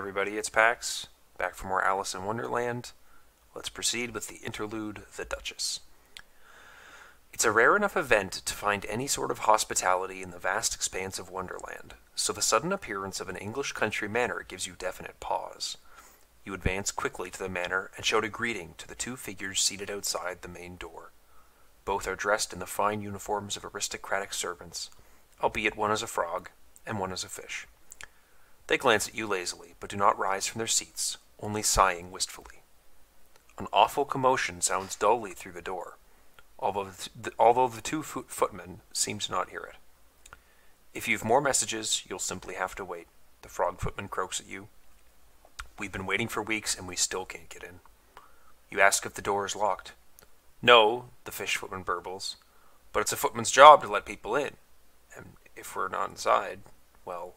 everybody, it's Pax, back for more Alice in Wonderland. Let's proceed with the interlude, The Duchess. It's a rare enough event to find any sort of hospitality in the vast expanse of Wonderland, so the sudden appearance of an English country manor gives you definite pause. You advance quickly to the manor and shout a greeting to the two figures seated outside the main door. Both are dressed in the fine uniforms of aristocratic servants, albeit one is a frog and one is a fish. They glance at you lazily, but do not rise from their seats, only sighing wistfully. An awful commotion sounds dully through the door, although the two footmen seem to not hear it. If you've more messages, you'll simply have to wait, the frog footman croaks at you. We've been waiting for weeks and we still can't get in. You ask if the door is locked. No, the fish footman burbles, but it's a footman's job to let people in, and if we're not inside, well...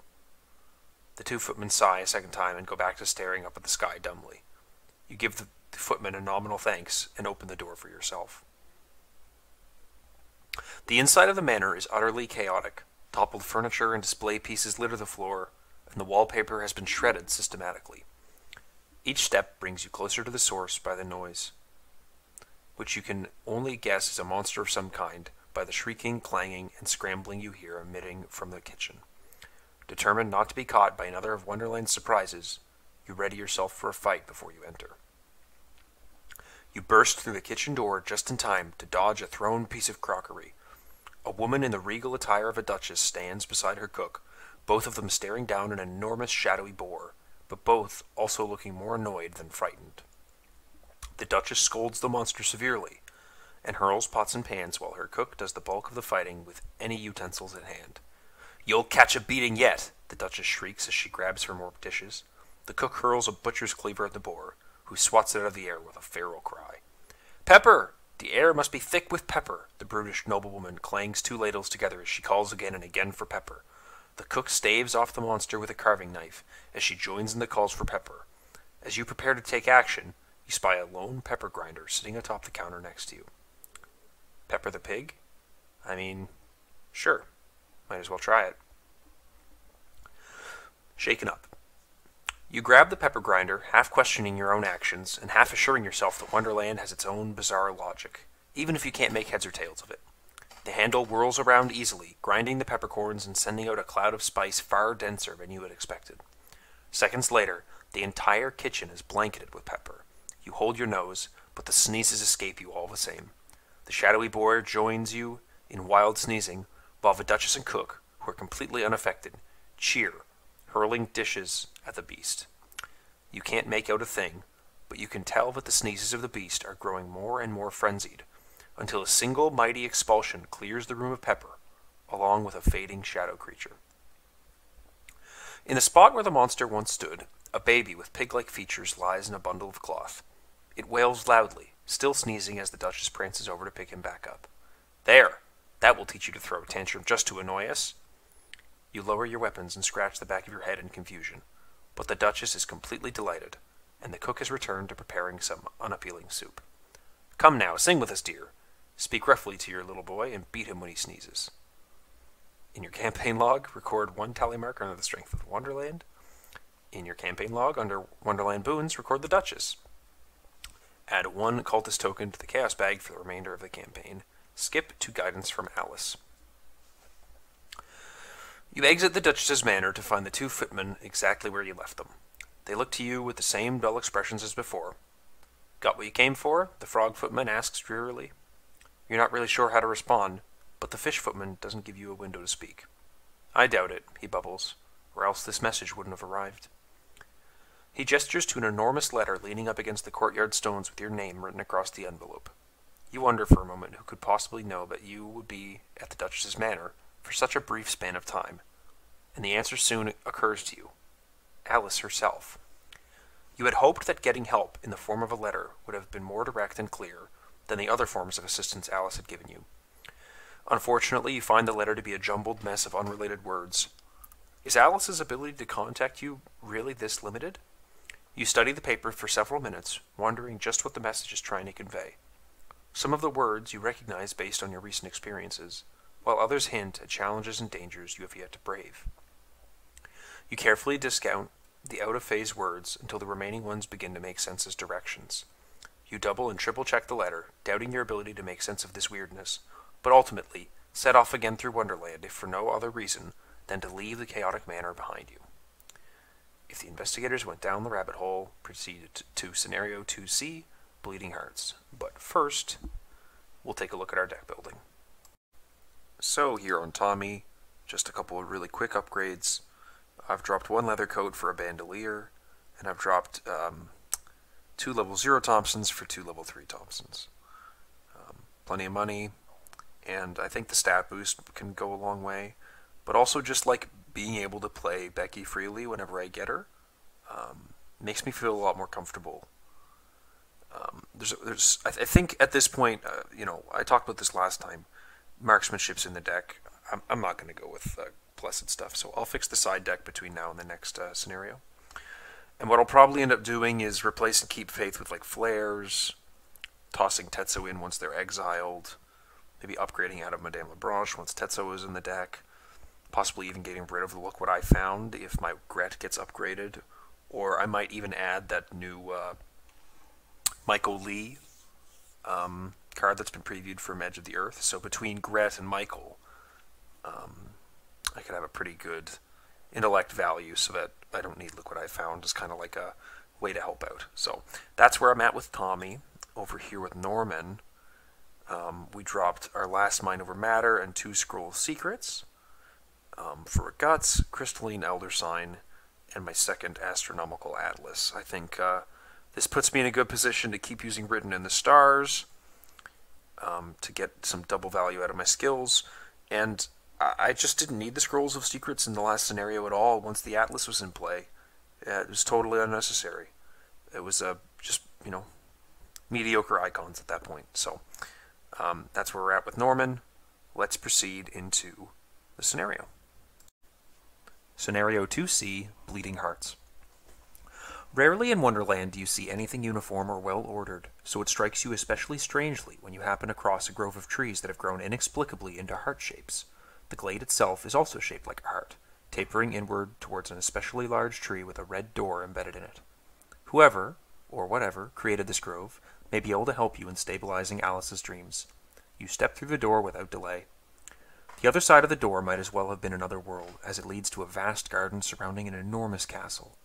The two footmen sigh a second time and go back to staring up at the sky dumbly. You give the footman a nominal thanks and open the door for yourself. The inside of the manor is utterly chaotic. Toppled furniture and display pieces litter the floor, and the wallpaper has been shredded systematically. Each step brings you closer to the source by the noise, which you can only guess is a monster of some kind by the shrieking, clanging, and scrambling you hear emitting from the kitchen. Determined not to be caught by another of Wonderland's surprises, you ready yourself for a fight before you enter. You burst through the kitchen door just in time to dodge a thrown piece of crockery. A woman in the regal attire of a duchess stands beside her cook, both of them staring down an enormous shadowy boar, but both also looking more annoyed than frightened. The duchess scolds the monster severely, and hurls pots and pans while her cook does the bulk of the fighting with any utensils at hand. "You'll catch a beating yet," the duchess shrieks as she grabs for more dishes. The cook hurls a butcher's cleaver at the boar, who swats it out of the air with a feral cry. "Pepper! The air must be thick with pepper!" The brutish noblewoman clangs two ladles together as she calls again and again for pepper. The cook staves off the monster with a carving knife as she joins in the calls for pepper. As you prepare to take action, you spy a lone pepper grinder sitting atop the counter next to you. Pepper the pig? I mean, sure. Might as well try it. Shaken up. You grab the pepper grinder, half questioning your own actions, and half assuring yourself that Wonderland has its own bizarre logic, even if you can't make heads or tails of it. The handle whirls around easily, grinding the peppercorns and sending out a cloud of spice far denser than you had expected. Seconds later, the entire kitchen is blanketed with pepper. You hold your nose, but the sneezes escape you all the same. The shadowy boar joins you in wild sneezing, while the duchess and cook, who are completely unaffected, cheer, hurling dishes at the beast. You can't make out a thing, but you can tell that the sneezes of the beast are growing more and more frenzied, until a single mighty expulsion clears the room of pepper, along with a fading shadow creature. In the spot where the monster once stood, a baby with pig-like features lies in a bundle of cloth. It wails loudly, still sneezing as the duchess prances over to pick him back up. "There! That will teach you to throw a tantrum just to annoy us." You lower your weapons and scratch the back of your head in confusion, but the duchess is completely delighted, and the cook has returned to preparing some unappealing soup. "Come now, sing with us, dear. Speak roughly to your little boy and beat him when he sneezes." In your campaign log, record 1 tally mark under the strength of Wonderland. In your campaign log, under Wonderland boons, record the Duchess. Add 1 cultist token to the chaos bag for the remainder of the campaign. Skip to guidance from Alice. You exit the Duchess's manor to find the two footmen exactly where you left them. They look to you with the same dull expressions as before. "Got what you came for?" the frog footman asks drearily. You're not really sure how to respond, but the fish footman doesn't give you a window to speak. "I doubt it," he bubbles, "or else this message wouldn't have arrived." He gestures to an enormous letter leaning up against the courtyard stones with your name written across the envelope. You wonder for a moment who could possibly know that you would be at the Duchess's manor for such a brief span of time, and the answer soon occurs to you. Alice herself. You had hoped that getting help in the form of a letter would have been more direct and clear than the other forms of assistance Alice had given you. Unfortunately, you find the letter to be a jumbled mess of unrelated words. Is Alice's ability to contact you really this limited? You study the paper for several minutes, wondering just what the message is trying to convey. Some of the words you recognize based on your recent experiences, while others hint at challenges and dangers you have yet to brave. You carefully discount the out-of-phase words until the remaining ones begin to make sense as directions. You double and triple check the letter, doubting your ability to make sense of this weirdness, but ultimately set off again through Wonderland if for no other reason than to leave the chaotic manor behind you. If the investigators went down the rabbit hole, proceed to Scenario 2C, Bleeding Hearts. But first, we'll take a look at our deck building. So here on Tommy, just a couple of really quick upgrades. I've dropped one leather coat for a bandolier, and I've dropped 2 level 0 Thompsons for 2 level 3 Thompsons. Plenty of money, and I think the stat boost can go a long way, but also just like being able to play Becky freely whenever I get her makes me feel a lot more comfortable. I think at this point, I talked about this last time, marksmanship's in the deck. I'm not going to go with blessed stuff, so I'll fix the side deck between now and the next scenario. And what I'll probably end up doing is replace and keep faith with like flares, tossing Tetsuo in once they're exiled, maybe upgrading out of Madame Labranche once Tetsuo is in the deck, possibly even getting rid of the Look What I Found if my Gret gets upgraded, or I might even add that new Michael Lee card that's been previewed from Edge of the Earth. So between Gret and Michael, I could have a pretty good intellect value so that I don't need Look What I Found as kind of like a way to help out. So that's where I'm at with Tommy. Over here with Norman, we dropped our last Mind Over Matter and 2 Scroll Secrets for Guts, Crystalline Elder Sign, and my second Astronomical Atlas. I think this puts me in a good position to keep using Written in the Stars, to get some double value out of my skills, and I just didn't need the Scrolls of Secrets in the last scenario at all once the Atlas was in play. It was totally unnecessary. It was just, mediocre icons at that point. So that's where we're at with Norman. Let's proceed into the scenario. Scenario 2C, Bleeding Hearts. Rarely in Wonderland do you see anything uniform or well-ordered, so it strikes you especially strangely when you happen across a grove of trees that have grown inexplicably into heart shapes. The glade itself is also shaped like a heart, tapering inward towards an especially large tree with a red door embedded in it. Whoever, or whatever, created this grove may be able to help you in stabilizing Alice's dreams. You step through the door without delay. The other side of the door might as well have been another world, as it leads to a vast garden surrounding an enormous castle.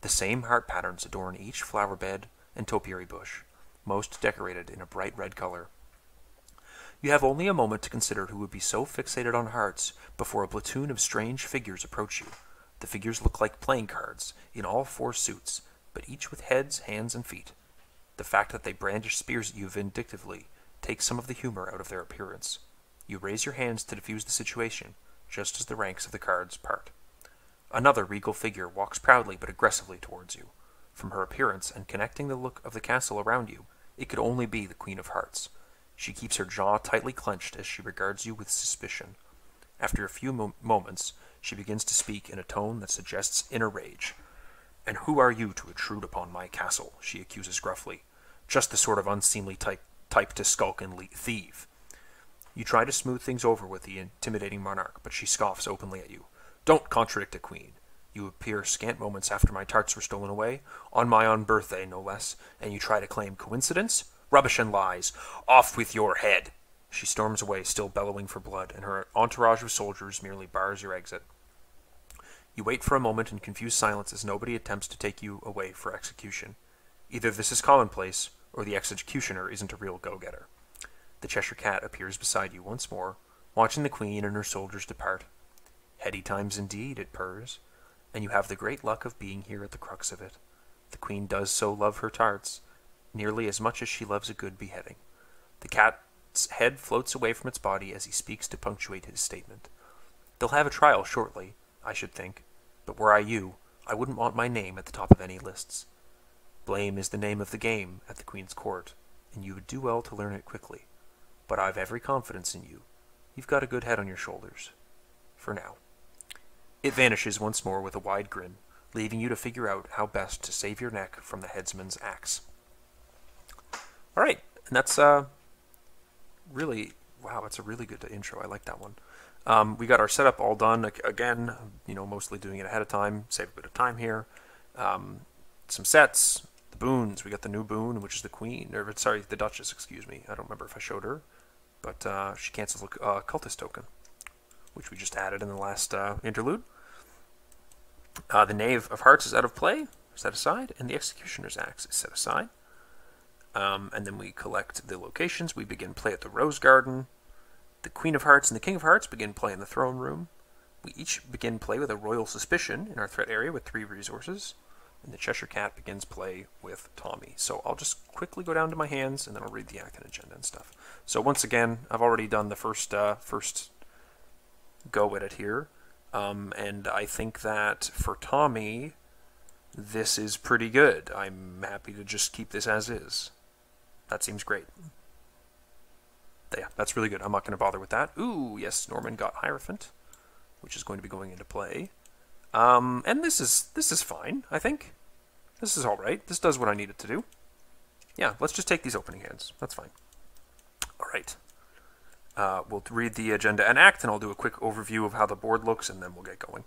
The same heart patterns adorn each flower bed and topiary bush, most decorated in a bright red color. You have only a moment to consider who would be so fixated on hearts before a platoon of strange figures approach you. The figures look like playing cards, in all 4 suits, but each with heads, hands, and feet. The fact that they brandish spears at you vindictively takes some of the humor out of their appearance. You raise your hands to defuse the situation, just as the ranks of the cards part. Another regal figure walks proudly but aggressively towards you. From her appearance and connecting the look of the castle around you, it could only be the Queen of Hearts. She keeps her jaw tightly clenched as she regards you with suspicion. After a few moments, she begins to speak in a tone that suggests inner rage. "And who are you to intrude upon my castle?" she accuses gruffly. "Just the sort of unseemly type to skulk and thieve." You try to smooth things over with the intimidating monarch, but she scoffs openly at you. "Don't contradict a queen. You appear scant moments after my tarts were stolen away, on my own birthday, no less, and you try to claim coincidence? Rubbish and lies. Off with your head." She storms away, still bellowing for blood, and her entourage of soldiers merely bars your exit. You wait for a moment in confused silence as nobody attempts to take you away for execution. Either this is commonplace, or the executioner isn't a real go-getter. The Cheshire Cat appears beside you once more, watching the Queen and her soldiers depart. "Heady times indeed," it purrs, "and you have the great luck of being here at the crux of it. The Queen does so love her tarts, nearly as much as she loves a good beheading." The cat's head floats away from its body as he speaks to punctuate his statement. "They'll have a trial shortly, I should think, but were I you, I wouldn't want my name at the top of any lists. Blame is the name of the game at the Queen's court, and you would do well to learn it quickly. But I've every confidence in you. You've got a good head on your shoulders. For now." It vanishes once more with a wide grin, leaving you to figure out how best to save your neck from the headsman's axe. Alright, and that's really, wow, that's a really good intro. I like that one. We got our setup all done. Again, mostly doing it ahead of time, save a bit of time here. Some sets, the boons. We got the new boon, which is the queen, or sorry, the duchess, excuse me. I don't remember if I showed her, but she cancels a cultist token, which we just added in the last interlude. The knave of hearts is out of play, set aside, and the executioner's axe is set aside. And then we collect the locations. We begin play at the Rose Garden. The Queen of Hearts and the King of Hearts begin play in the Throne Room. We each begin play with a Royal Suspicion in our threat area with 3 resources. And the Cheshire Cat begins play with Tommy. So I'll just quickly go down to my hands, and then I'll read the act and agenda and stuff. So once again, I've already done the first go at it here. And I think that for Tommy, this is pretty good. I'm happy to just keep this as is. That seems great. Yeah, that's really good. I'm not going to bother with that. Ooh, yes, Norman got Hierophant, which is going to be going into play. And this is fine, I think. This is all right. This does what I need it to do. Yeah, let's just take these opening hands. That's fine. All right. We'll read the agenda and act, and I'll do a quick overview of how the board looks, and then we'll get going.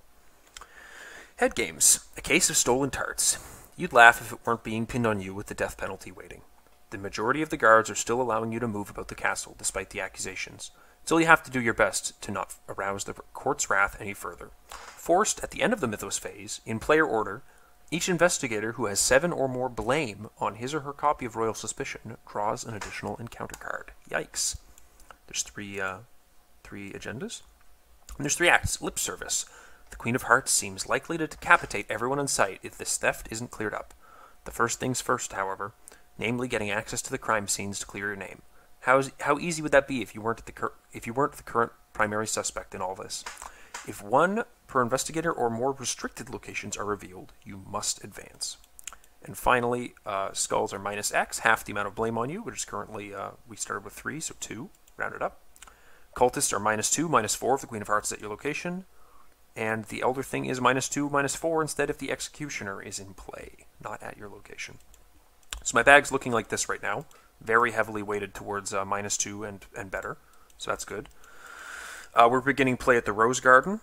Head games. A case of stolen tarts. You'd laugh if it weren't being pinned on you with the death penalty waiting. The majority of the guards are still allowing you to move about the castle, despite the accusations. Still, you have to do your best to not arouse the court's wrath any further. Forced at the end of the Mythos phase, in player order, each investigator who has 7 or more blame on his or her copy of Royal Suspicion draws an additional encounter card. Yikes. There's three agendas. And there's 3 acts. Lip service. The Queen of Hearts seems likely to decapitate everyone in sight if this theft isn't cleared up. The first things first, however, namely getting access to the crime scenes to clear your name. How easy would that be if you weren't the current primary suspect in all this? If 1 per investigator or more restricted locations are revealed, you must advance. And finally, skulls are -X, half the amount of blame on you, which is currently, we started with 3, so 2, rounded up. Cultists are -2, -4 if the Queen of Hearts is at your location. And the Elder Thing is -2, -4 instead if the Executioner is in play, not at your location. So my bag's looking like this right now. Very heavily weighted towards -2 and better. So that's good. We're beginning play at the Rose Garden.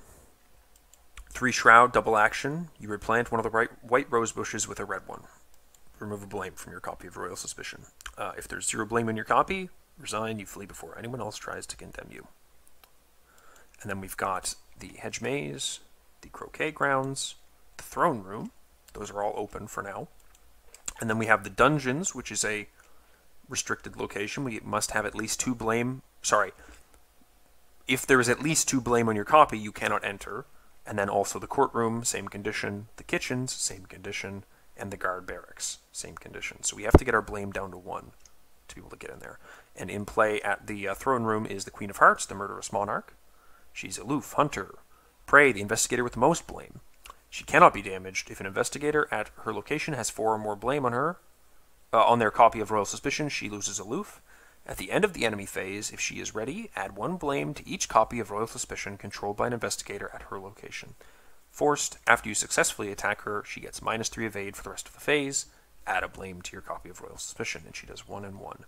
3 Shroud, double action. You replant one of the white rose bushes with a red one. Remove a blame from your copy of Royal Suspicion. If there's 0 blame in your copy, resign, you flee before anyone else tries to condemn you. And then we've got the Hedge Maze, the Croquet Grounds, the Throne Room. Those are all open for now. And then we have the Dungeons, which is a restricted location. We must have at least 2 blame. Sorry. If there is at least 2 blame on your copy, you cannot enter. And then also the Courtroom, same condition. The Kitchens, same condition. And the Guard Barracks, same condition. So we have to get our blame down to 1 to be able to get in there. And in play at the Throne Room is the Queen of Hearts, the Murderous Monarch. She's aloof, hunter, prey, the investigator with the most blame. She cannot be damaged if an investigator at her location has 4 or more blame on her. On their copy of Royal Suspicion, she loses aloof. At the end of the enemy phase, if she is ready, add 1 blame to each copy of Royal Suspicion controlled by an investigator at her location. Forced, after you successfully attack her, she gets -3 evade for the rest of the phase. Add a blame to your copy of Royal Suspicion, and she does 1 and 1.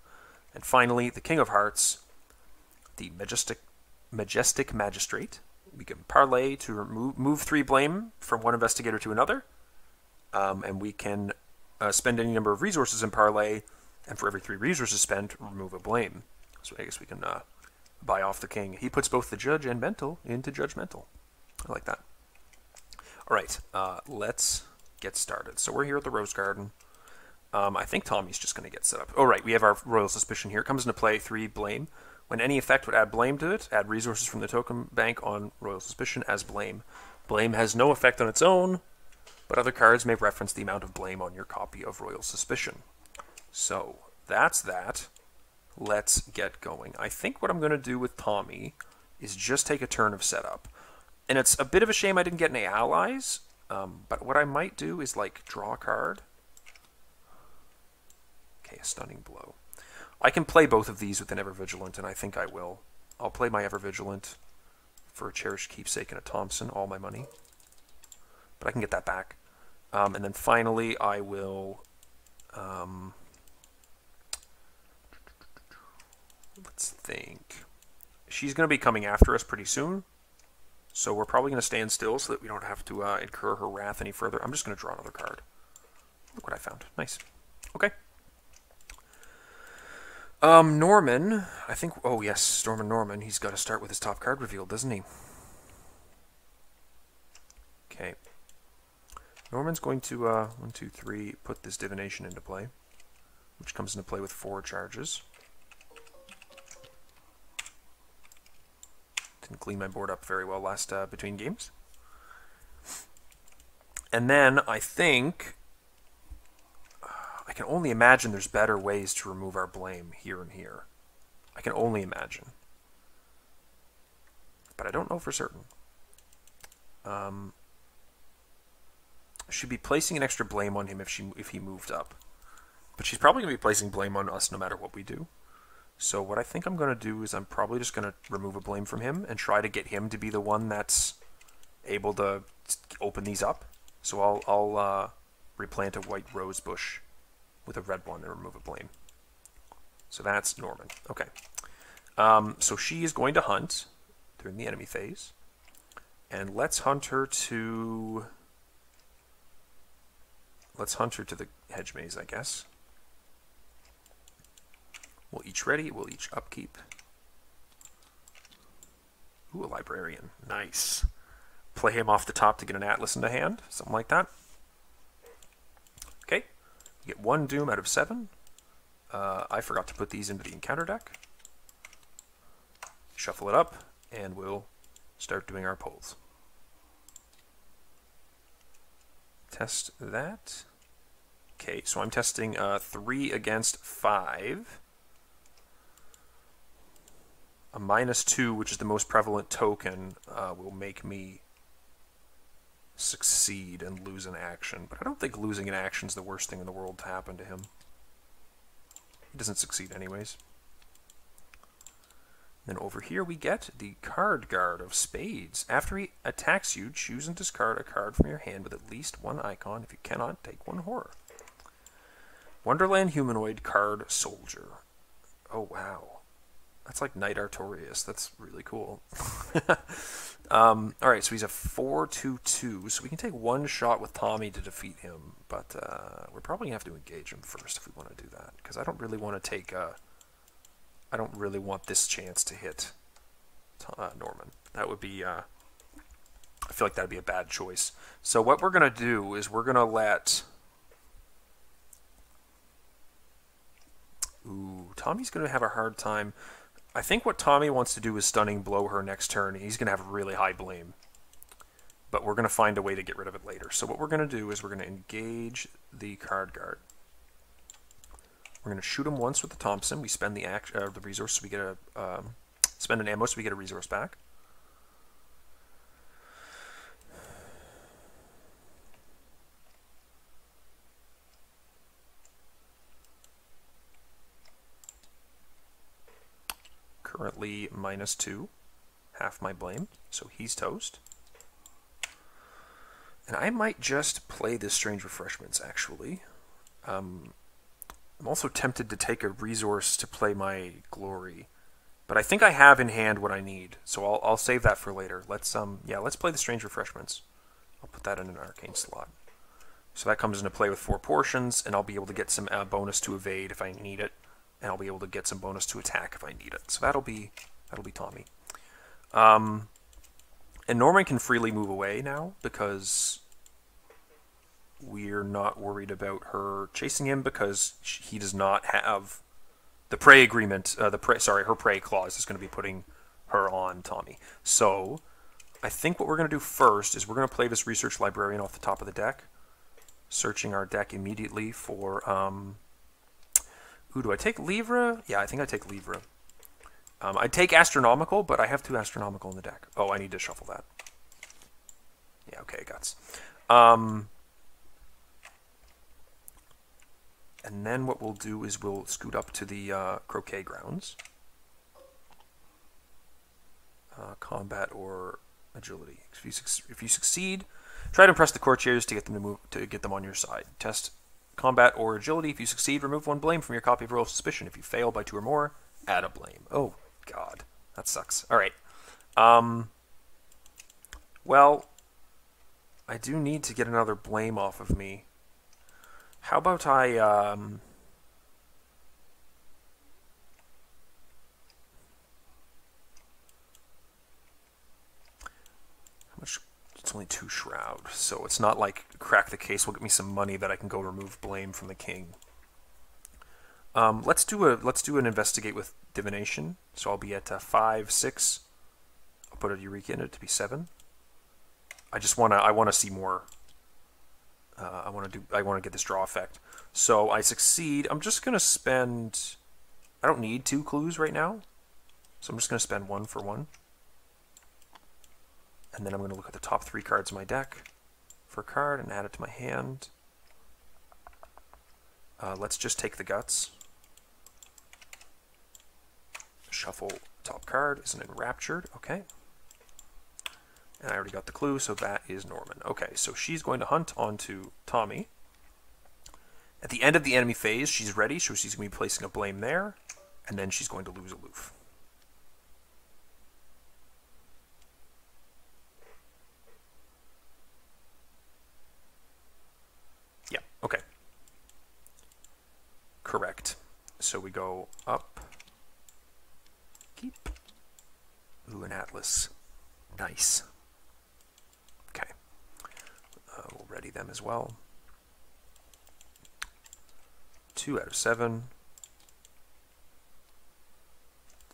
And finally, the King of Hearts, the Majestic Magistrate. We can parlay to move 3 blame from one investigator to another. And we can spend any number of resources in parlay, and for every 3 resources spent, remove a blame. So I guess we can buy off the king. He puts both the judge and mental into judgmental. I like that. All right, let's get started. So we're here at the Rose Garden. I think Tommy's just going to get set up. Oh, right, we have our Royal Suspicion here. It comes into play 3 blame. When any effect would add blame to it, add resources from the token bank on Royal Suspicion as blame. Blame has no effect on its own, but other cards may reference the amount of blame on your copy of Royal Suspicion. So, that's that. Let's get going. I think what I'm going to do with Tommy is just take a turn of setup. And it's a bit of a shame I didn't get any allies, but what I might do is, like, draw a card. Okay, a Stunning Blow. I can play both of these with an Ever-Vigilant, and I think I will. I'll play my Ever-Vigilant for a Cherished Keepsake and a Thompson, all my money. But I can get that back. And then finally, I will... let's think. She's going to be coming after us pretty soon. So we're probably going to stand still so that we don't have to incur her wrath any further. I'm just going to draw another card. Look what I found. Nice. Okay. Norman, I think... Oh, yes, Stormin' Norman. He's got to start with his top card reveal, doesn't he? Okay. Norman's going to, 1, 2, 3, put this divination into play, which comes into play with 4 charges. Didn't clean my board up very well last between games. And then I think... I can only imagine there's better ways to remove our blame here and here. I can only imagine. But I don't know for certain. Should be placing an extra blame on him if he moved up. But she's probably going to be placing blame on us no matter what we do. So what I think I'm going to do is I'm probably just going to remove a blame from him and try to get him to be the one that's able to open these up. So I'll replant a white rose bush with a red one and remove a blame. So that's Norman. Okay. So she is going to hunt during the enemy phase. And let's hunt her to the hedge maze, I guess. We'll each ready. We'll each upkeep. Ooh, a librarian. Nice. Play him off the top to get an atlas into hand. Something like that. Okay. You get 1 doom out of 7. I forgot to put these into the encounter deck. Shuffle it up, and we'll start doing our pulls. Test that. Okay, so I'm testing 3 against 5. A -2, which is the most prevalent token, will make me succeed and lose an action. But I don't think losing an action is the worst thing in the world to happen to him. He doesn't succeed anyways. Then over here we get the Card Guard of Spades. After he attacks you, choose and discard a card from your hand with at least 1 icon. If you cannot, take 1 horror. Wonderland Humanoid Card Soldier. Oh, wow. That's like Knight Artorias. That's really cool. Alright, so he's a 4/2/2, so we can take 1 shot with Tommy to defeat him, but we're probably going to have to engage him first if we want to do that, because I don't really want to take... I don't really want this chance to hit Norman. That would be... I feel like that would be a bad choice. So what we're going to do is we're going to let... Ooh, Tommy's going to have a hard time... I think what Tommy wants to do is Stunning Blow her next turn. He's going to have really high blame. But we're going to find a way to get rid of it later. So what we're going to do is we're going to engage the Card Guard. We're going to shoot him once with the Thompson. We spend the resource, so we get a... spend an ammo, so we get a resource back. Currently -2, half my blame, so he's toast. And I might just play this Strange Refreshments, actually. I'm also tempted to take a resource to play my Glory, but I think I have in hand what I need, so I'll save that for later. Let's play the Strange Refreshments. I'll put that in an Arcane slot. So that comes into play with 4 portions, and I'll be able to get some bonus to evade if I need it. And I'll be able to get some bonus to attack if I need it. So that'll be Tommy. And Norman can freely move away now because we're not worried about her chasing him because he does not have the prey agreement. Her prey clause is going to be putting her on Tommy. So I think what we're going to do first is we're going to play this Research Librarian off the top of the deck, searching our deck immediately for... Ooh, do I take Livre? Yeah, I think I take Livre. I'd take Astronomical, but I have 2 Astronomical in the deck. Oh, I need to shuffle that. Yeah, okay, guts. And then what we'll do is we'll scoot up to the Croquet grounds. Combat or Agility. If you succeed, try to impress the courtiers to get them to get them on your side. Test Combat or Agility. If you succeed, remove 1 blame from your copy of Royal Suspicion. If you fail by 2 or more, add a blame. Oh, God. That sucks. Alright. Well, I do need to get another blame off of me. How about I, how much? It's only 2 shroud, so it's not like crack the case will get me some money that I can go remove blame from the king. Let's do an investigate with divination. So I'll be at 5, 6. I'll put a Eureka in it to be 7. I want to see more. I want to get this draw effect. So I succeed. I'm just gonna spend. I don't need 2 clues right now, so I'm just gonna spend 1 for 1. And then I'm gonna look at the top 3 cards of my deck for a card and add it to my hand. Let's just take the guts. Shuffle top card. Isn't enraptured? Okay. And I already got the clue, so that is Norman. Okay, so she's going to hunt onto Tommy. At the end of the enemy phase, she's ready, so she's going to be placing a blame there, and then she's going to lose aloof. Yeah, okay. Correct. So we go up. Keep. Ooh, an Atlas. Nice. Okay. We'll ready them as well. 2 out of 7.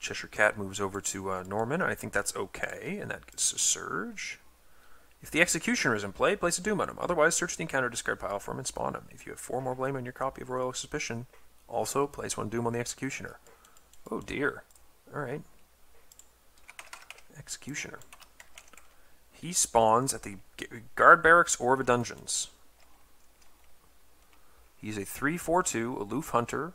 Cheshire Cat moves over to Norman. I think that's okay, and that gets a surge. If the Executioner is in play, place a Doom on him. Otherwise, search the encounter discard pile for him and spawn him. If you have 4 more blame on your copy of Royal Suspicion, also place 1 Doom on the Executioner. Oh dear. Alright. Executioner. He spawns at the guard barracks or the dungeons. He's a 3/4/2 aloof hunter.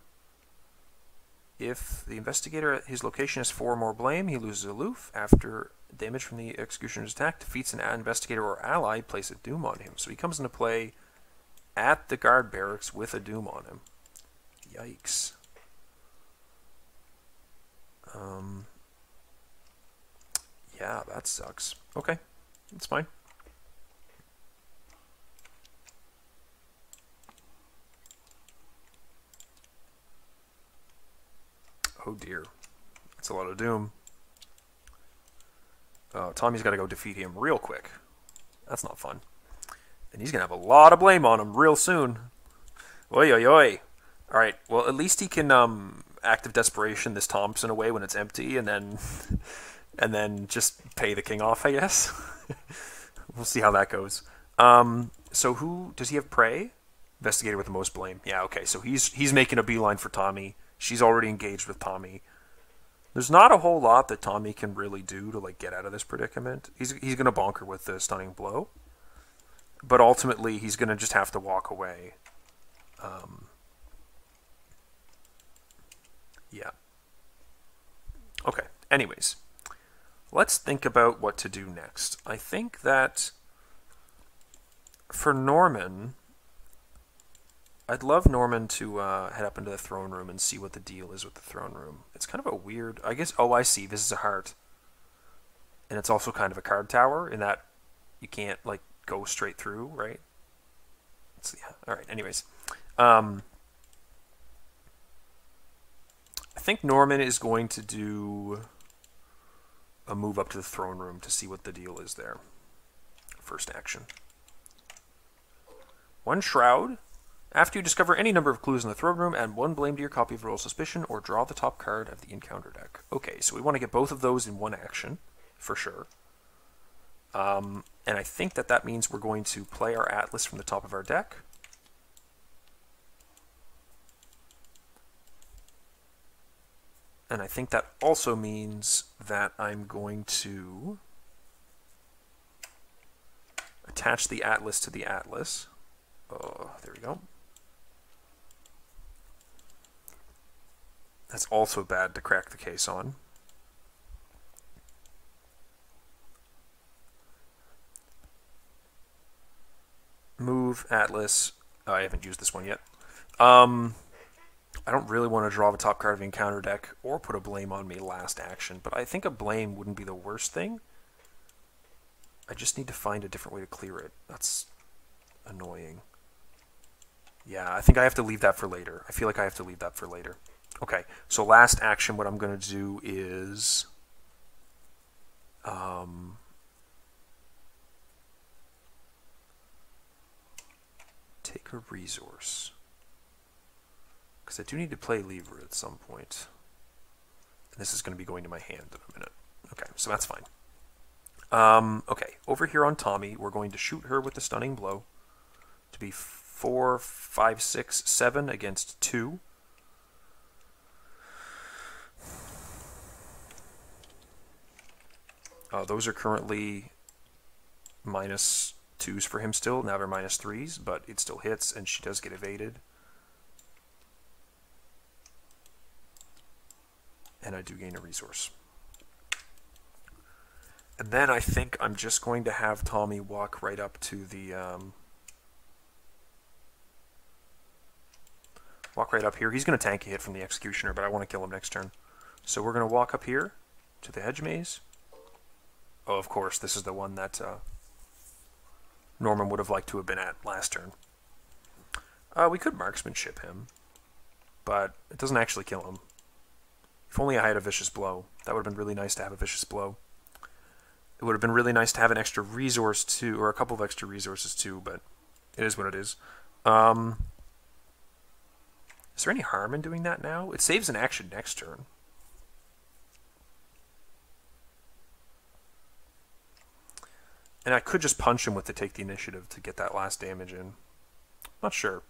If the investigator at his location has 4 more blame, he loses aloof. After damage from the executioner's attack defeats an investigator or ally, place a doom on him. So he comes into play at the guard barracks with a doom on him. Yikes. Yeah, that sucks. Okay, that's fine. Oh dear. That's a lot of doom. Tommy's got to go defeat him real quick. That's not fun. And he's going to have a lot of blame on him real soon. Oi, oi, oi. Alright, well, at least he can active desperation this Thompson away when it's empty, and then just pay the king off, I guess. We'll see how that goes. So who does he have? Prey? Investigator with the most blame. Yeah, okay. So he's making a beeline for Tommy. She's already engaged with Tommy. There's not a whole lot that Tommy can really do to like get out of this predicament. He's going to bonk her with the stunning blow. But ultimately, he's going to just have to walk away. Yeah. Okay. Anyways, let's think about what to do next. I think that for Norman, I'd love Norman to head up into the throne room and see what the deal is with the throne room. It's kind of a weird... I guess... Oh, I see. This is a heart. And it's also kind of a card tower in that you can't, like, go straight through, right? Let's see. Alright, anyways. I think Norman is going to do a move up to the throne room to see what the deal is there. First action. 1 shroud. After you discover any number of clues in the throne room, add 1 blame to your copy of Royal Suspicion or draw the top card of the encounter deck. Okay, so we want to get both of those in 1 action, for sure. And I think that means we're going to play our Atlas from the top of our deck. And I think that also means that I'm going to attach the Atlas to the Atlas. Oh, there we go. That's also bad to crack the case on. Move, Atlas. Oh, I haven't used this one yet. I don't really want to draw the top card of the encounter deck or put a blame on me last action, but I think a blame wouldn't be the worst thing. I just need to find a different way to clear it. That's annoying. Yeah, I think I have to leave that for later. I feel like I have to leave that for later. Okay, so last action, what I'm going to do is... take a resource. Because I do need to play Lever at some point. And this is going to be going to my hand in a minute. Okay, so that's fine. Okay, over here on Tommy, we're going to shoot her with the stunning blow to be 4, 5, 6, 7 against 2. Those are currently -2s for him still. Now they're -3s, but it still hits, and she does get evaded. And I do gain a resource. And then I think I'm just going to have Tommy walk right up to the... walk right up here. He's going to tank a hit from the Executioner, but I want to kill him next turn. So we're going to walk up here to the Hedge Maze. Oh, of course, this is the one that Norman would have liked to have been at last turn. We could marksmanship him, but it doesn't actually kill him. If only I had a Vicious Blow. That would have been really nice to have a Vicious Blow. It would have been really nice to have an extra resource too, or a couple of extra resources too, but it is what it is. Is there any harm in doing that now? It saves an action next turn. And I could just punch him with the Take the Initiative to get that last damage in. Not sure.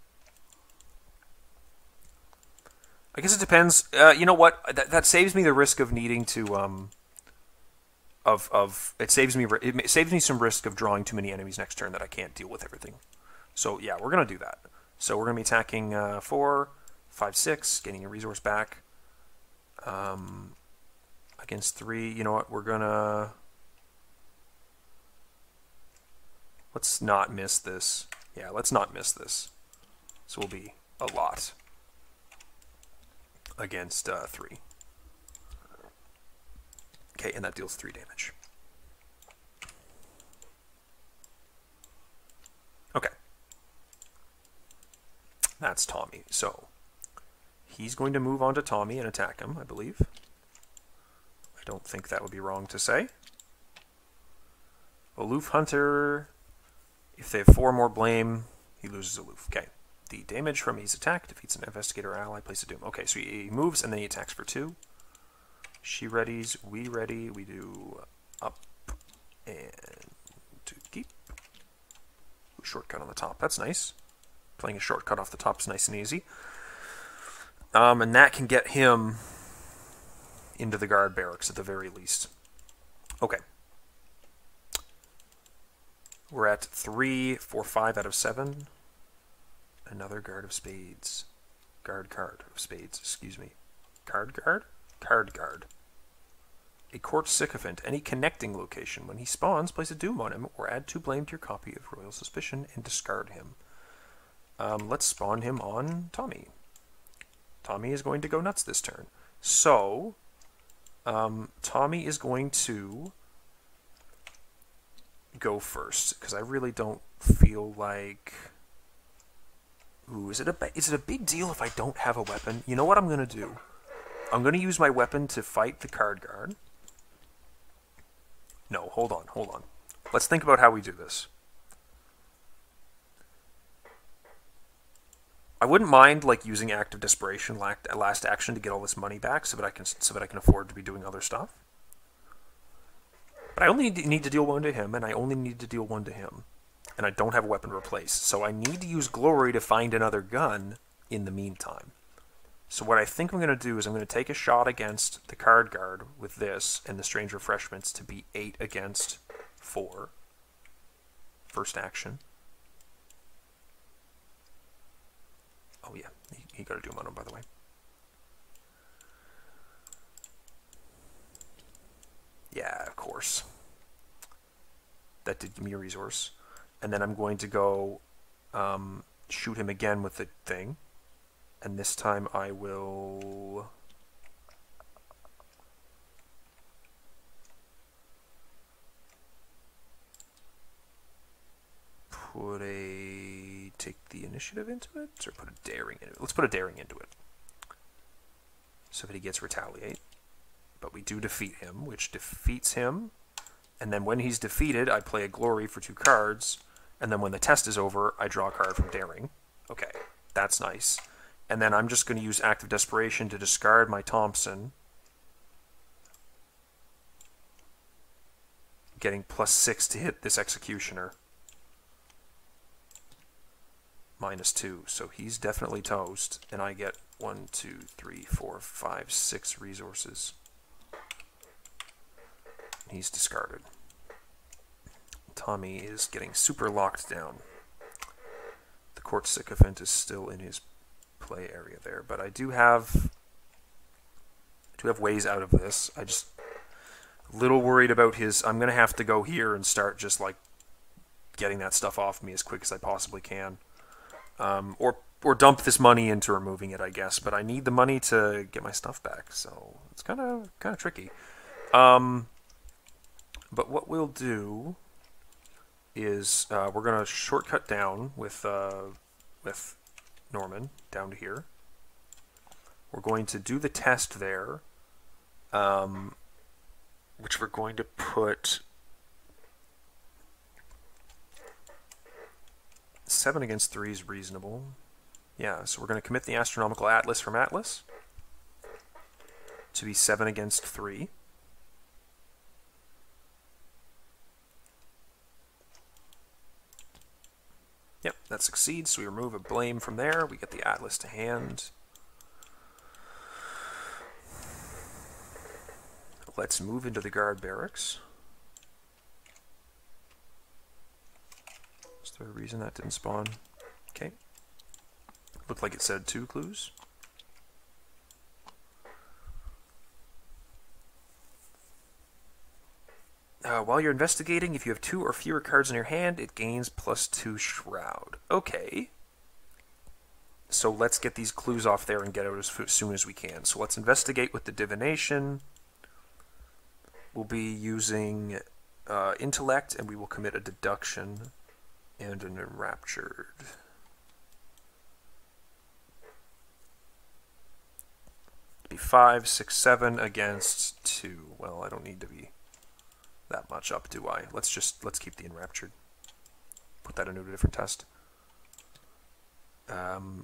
I guess it depends. You know what? That saves me the risk of needing to it saves me some risk of drawing too many enemies next turn that I can't deal with everything. So yeah, we're gonna do that. So we're gonna be attacking 4, 5, 6, getting a resource back. Against 3, you know what? We're gonna... let's not miss this. Yeah, let's not miss this. So we'll be a lot against 3. Okay, and that deals 3 damage. Okay. That's Tommy. So he's going to move on to Tommy and attack him, I believe. I don't think that would be wrong to say. Aloof Hunter, if they have 4 more blame, he loses Aloof. Okay. The damage from his attack defeats an investigator or ally, place a doom. Okay, so he moves and then he attacks for 2. She readies, we ready, we do up and to keep. Ooh, shortcut on the top, that's nice. Playing a shortcut off the top is nice and easy. And that can get him into the guard barracks at the very least. Okay. We're at 3, 4, 5 out of 7. Another guard of spades. Card of spades, excuse me. Card guard? Card guard. A court sycophant. Any connecting location. When he spawns, place a doom on him or add 2 blame to your copy of Royal Suspicion and discard him. Let's spawn him on Tommy. Tommy is going to go nuts this turn. So, Tommy is going to go first, because I really don't feel like... Ooh, is it a big deal if I don't have a weapon? You know what I'm going to do? I'm going to use my weapon to fight the card guard. No, hold on. Let's think about how we do this. I wouldn't mind like using Act of Desperation last action to get all this money back so that I can afford to be doing other stuff. But I only need to deal 1 to him, and I only need to deal 1 to him. And I don't have a weapon to replace. So I need to use Glory to find another gun in the meantime. So what I think I'm going to do is I'm going to take a shot against the card guard with this and the Strange Refreshments to be 8 against 4. First action. Oh yeah, he got a doom on him, by the way. Yeah, of course. That did give me a resource. And then I'm going to go shoot him again with the thing. And this time I will... take the initiative into it, or put a daring into it? Let's put a daring into it. So that he gets retaliate. But we do defeat him, which defeats him. And then when he's defeated, I play a glory for 2 cards. And then when the test is over, I draw a card from daring. Okay, that's nice. And then I'm just going to use Act of Desperation to discard my Thompson. Getting +6 to hit this Executioner. -2, so he's definitely toast. And I get 1, 2, 3, 4, 5, 6 resources. He's discarded. Tommy is getting super locked down. The Court Sycophant is still in his play area there, but I do have ways out of this. I just a little worried about his. I'm gonna have to go here and start just like getting that stuff off me as quick as I possibly can, or dump this money into removing it, I guess. But I need the money to get my stuff back, so it's kind of tricky. But what we'll do is we're going to shortcut down with Norman down to here. We're going to do the test there, which we're going to put 7 against 3 is reasonable. Yeah, so we're going to commit the Astronomical Atlas from Atlas to be 7 against 3. Yep, that succeeds, so we remove a blame from there. We get the Atlas to hand. Let's move into the guard barracks. Is there a reason that didn't spawn? Okay. Looked like it said 2 clues. While you're investigating, if you have 2 or fewer cards in your hand, it gains +2 Shroud. Okay. So let's get these clues off there and get out as soon as we can. So let's investigate with the Divination. We'll be using Intellect, and we will commit a Deduction and an Enraptured. Be 5, 6, 7 against 2. Well, I don't need to be that much up, do I? Let's keep the Enraptured. Put that into a different test.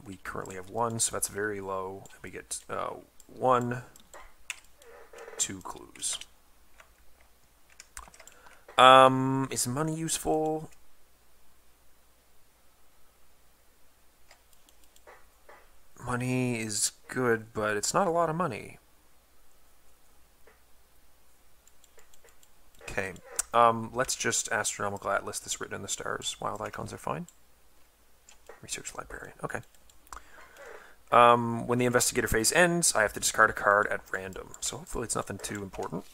We currently have 1, so that's very low. And we get 1, 2 clues. Is money useful? Money is good, but it's not a lot of money. Okay, let's just Astronomical Atlas this Written in the Stars. Wild icons are fine. Research Librarian, okay. When the investigator phase ends, I have to discard a card at random. So hopefully it's nothing too important.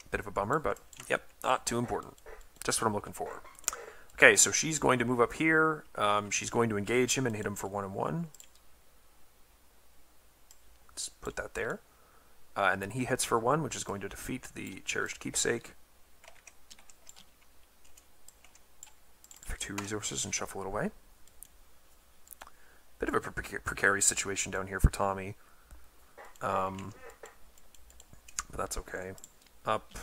Bit of a bummer, but yep, not too important. Just what I'm looking for. Okay, so she's going to move up here. She's going to engage him and hit him for 1 and 1. Let's put that there. And then he hits for 1, which is going to defeat the Cherished Keepsake for 2 resources and shuffle it away. Bit of a precarious situation down here for Tommy. But that's okay. Up.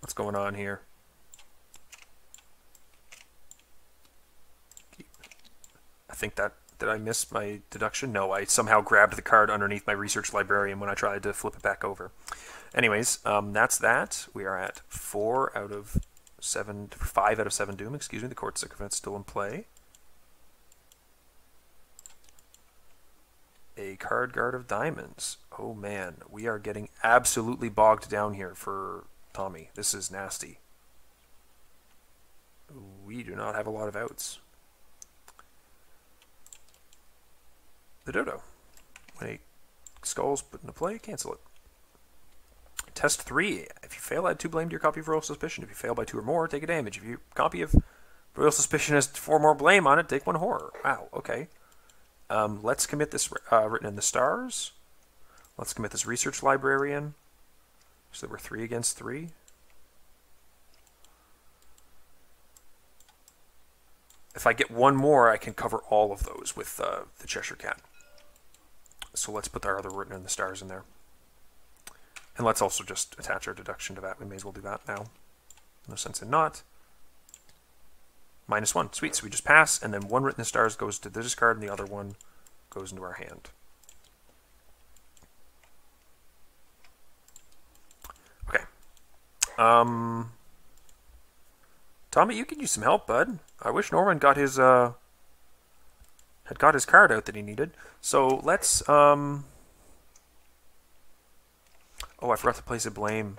What's going on here? I think that... Did I miss my deduction? No, I somehow grabbed the card underneath my Research Librarian when I tried to flip it back over. Anyways, that's that. We are at 5 out of 7 doom, excuse me. The Court Sycophant's still in play. A Card Guard of Diamonds. Oh man, we are getting absolutely bogged down here for Tommy. This is nasty. We do not have a lot of outs. The Dodo. When a skull's put into play, cancel it. Test 3. If you fail, add 2 blame to your copy of Royal Suspicion. If you fail by 2 or more, take a damage. If your copy of Royal Suspicion has 4 more blame on it, take 1 horror. Wow, okay. Let's commit this Written in the Stars. Let's commit this Research Librarian. So there were 3 against 3. If I get one more, I can cover all of those with the Cheshire Cat. So let's put our other written in the stars in there. And let's also just attach our deduction to that. We may as well do that now. No sense in not. -1. Sweet. So we just pass, and then one written in the stars goes to the discard, and the other one goes into our hand. Okay. Tommy, you could use some help, bud. I wish Norman got his had got his card out that he needed. So let's oh, I forgot to place a blame.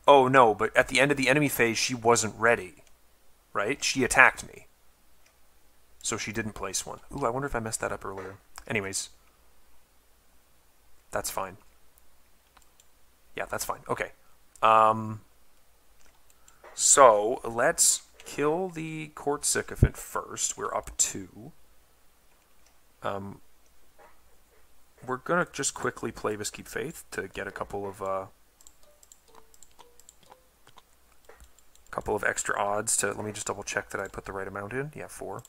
Oh no, but at the end of the enemy phase she wasn't ready. Right? She attacked me. So she didn't place one. Ooh, I wonder if I messed that up earlier. Anyways. That's fine. Yeah, that's fine. Okay. So let's kill the Court Sycophant first. We're up 2. We're gonna just quickly play Keep Faith to get a couple of extra odds to. Let me just double check that I put the right amount in. Yeah, 4. A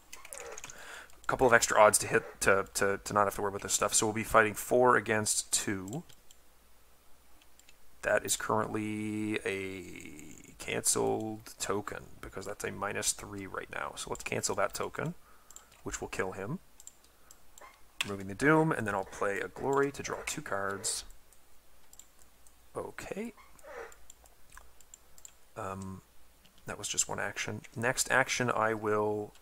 couple of extra odds to hit to not have to worry about this stuff. So we'll be fighting 4 against 2. That is currently a canceled token because that's a -3 right now. So let's cancel that token, which will kill him. Removing the Doom, and then I'll play a Glory to draw 2 cards. Okay. That was just one action. Next action, I will...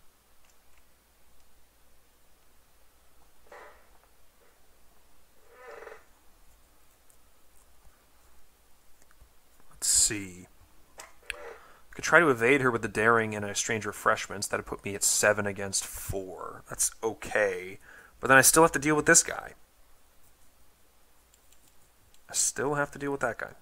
Let's see. I could try to evade her with the Daring and a Strange Refreshments. That would put me at 7 against 4. That's okay. But then I still have to deal with this guy. I still have to deal with that guy.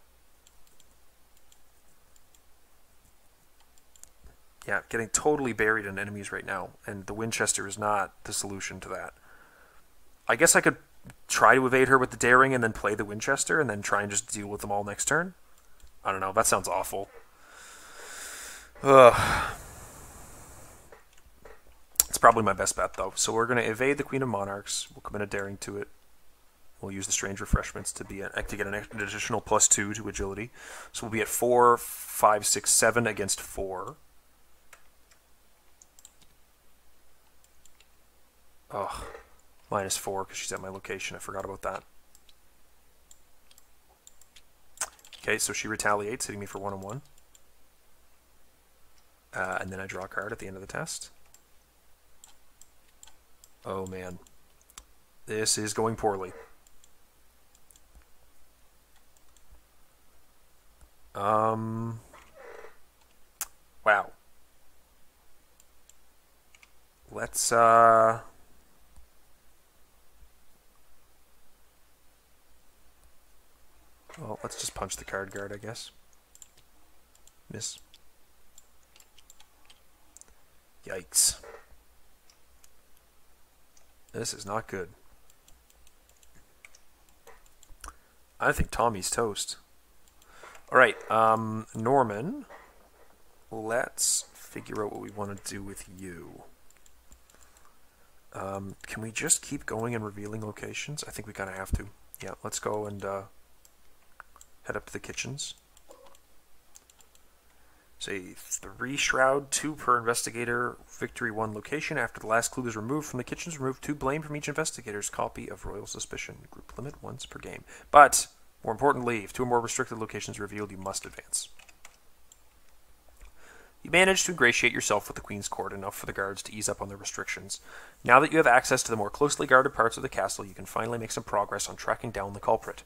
Yeah, getting totally buried in enemies right now. And the Winchester is not the solution to that. I guess I could try to evade her with the Daring and then play the Winchester and then try and just deal with them all next turn. I don't know. That sounds awful. Ugh. It's probably my best bet, though. So we're going to evade the Queen of Monarchs. We'll come in a Daring to it. We'll use the Strange Refreshments to get an additional +2 to agility. So we'll be at 4, 5, 6, 7 against 4. Ugh. -4 because she's at my location. I forgot about that. Okay, so she retaliates, hitting me for 1 and 1. And then I draw a card at the end of the test. Oh man. This is going poorly. Wow. Let's well, let's just punch the card guard, I guess. Miss. Yikes. This is not good. I think Tommy's toast. Alright, Norman, let's figure out what we want to do with you. Can we just keep going and revealing locations? I think we kind of have to. Yeah, let's go and head up to the kitchens. Say 3 shroud, 2 per investigator, victory 1 location. After the last clue is removed from the kitchens, remove 2 blame from each investigator's copy of Royal Suspicion. Group limit once per game. But, more importantly, if 2 or more restricted locations are revealed, you must advance. You managed to ingratiate yourself with the Queen's Court enough for the guards to ease up on their restrictions. Now that you have access to the more closely guarded parts of the castle, you can finally make some progress on tracking down the culprit.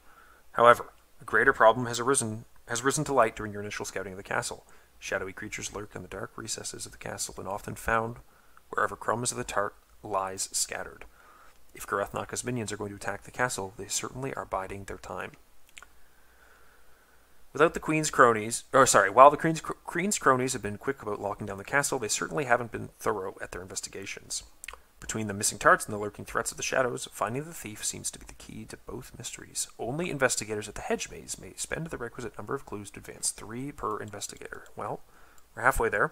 However, a greater problem has risen to light during your initial scouting of the castle. Shadowy creatures lurk in the dark recesses of the castle and often found wherever crumbs of the tart lies scattered. If Garethnaka's minions are going to attack the castle, they certainly are biding their time. While the Queen's cronies have been quick about locking down the castle, they certainly haven't been thorough at their investigations. Between the missing tarts and the lurking threats of the shadows, finding the thief seems to be the key to both mysteries. Only investigators at the hedge maze may spend the requisite number of clues to advance 3 per investigator. Well, We're halfway there.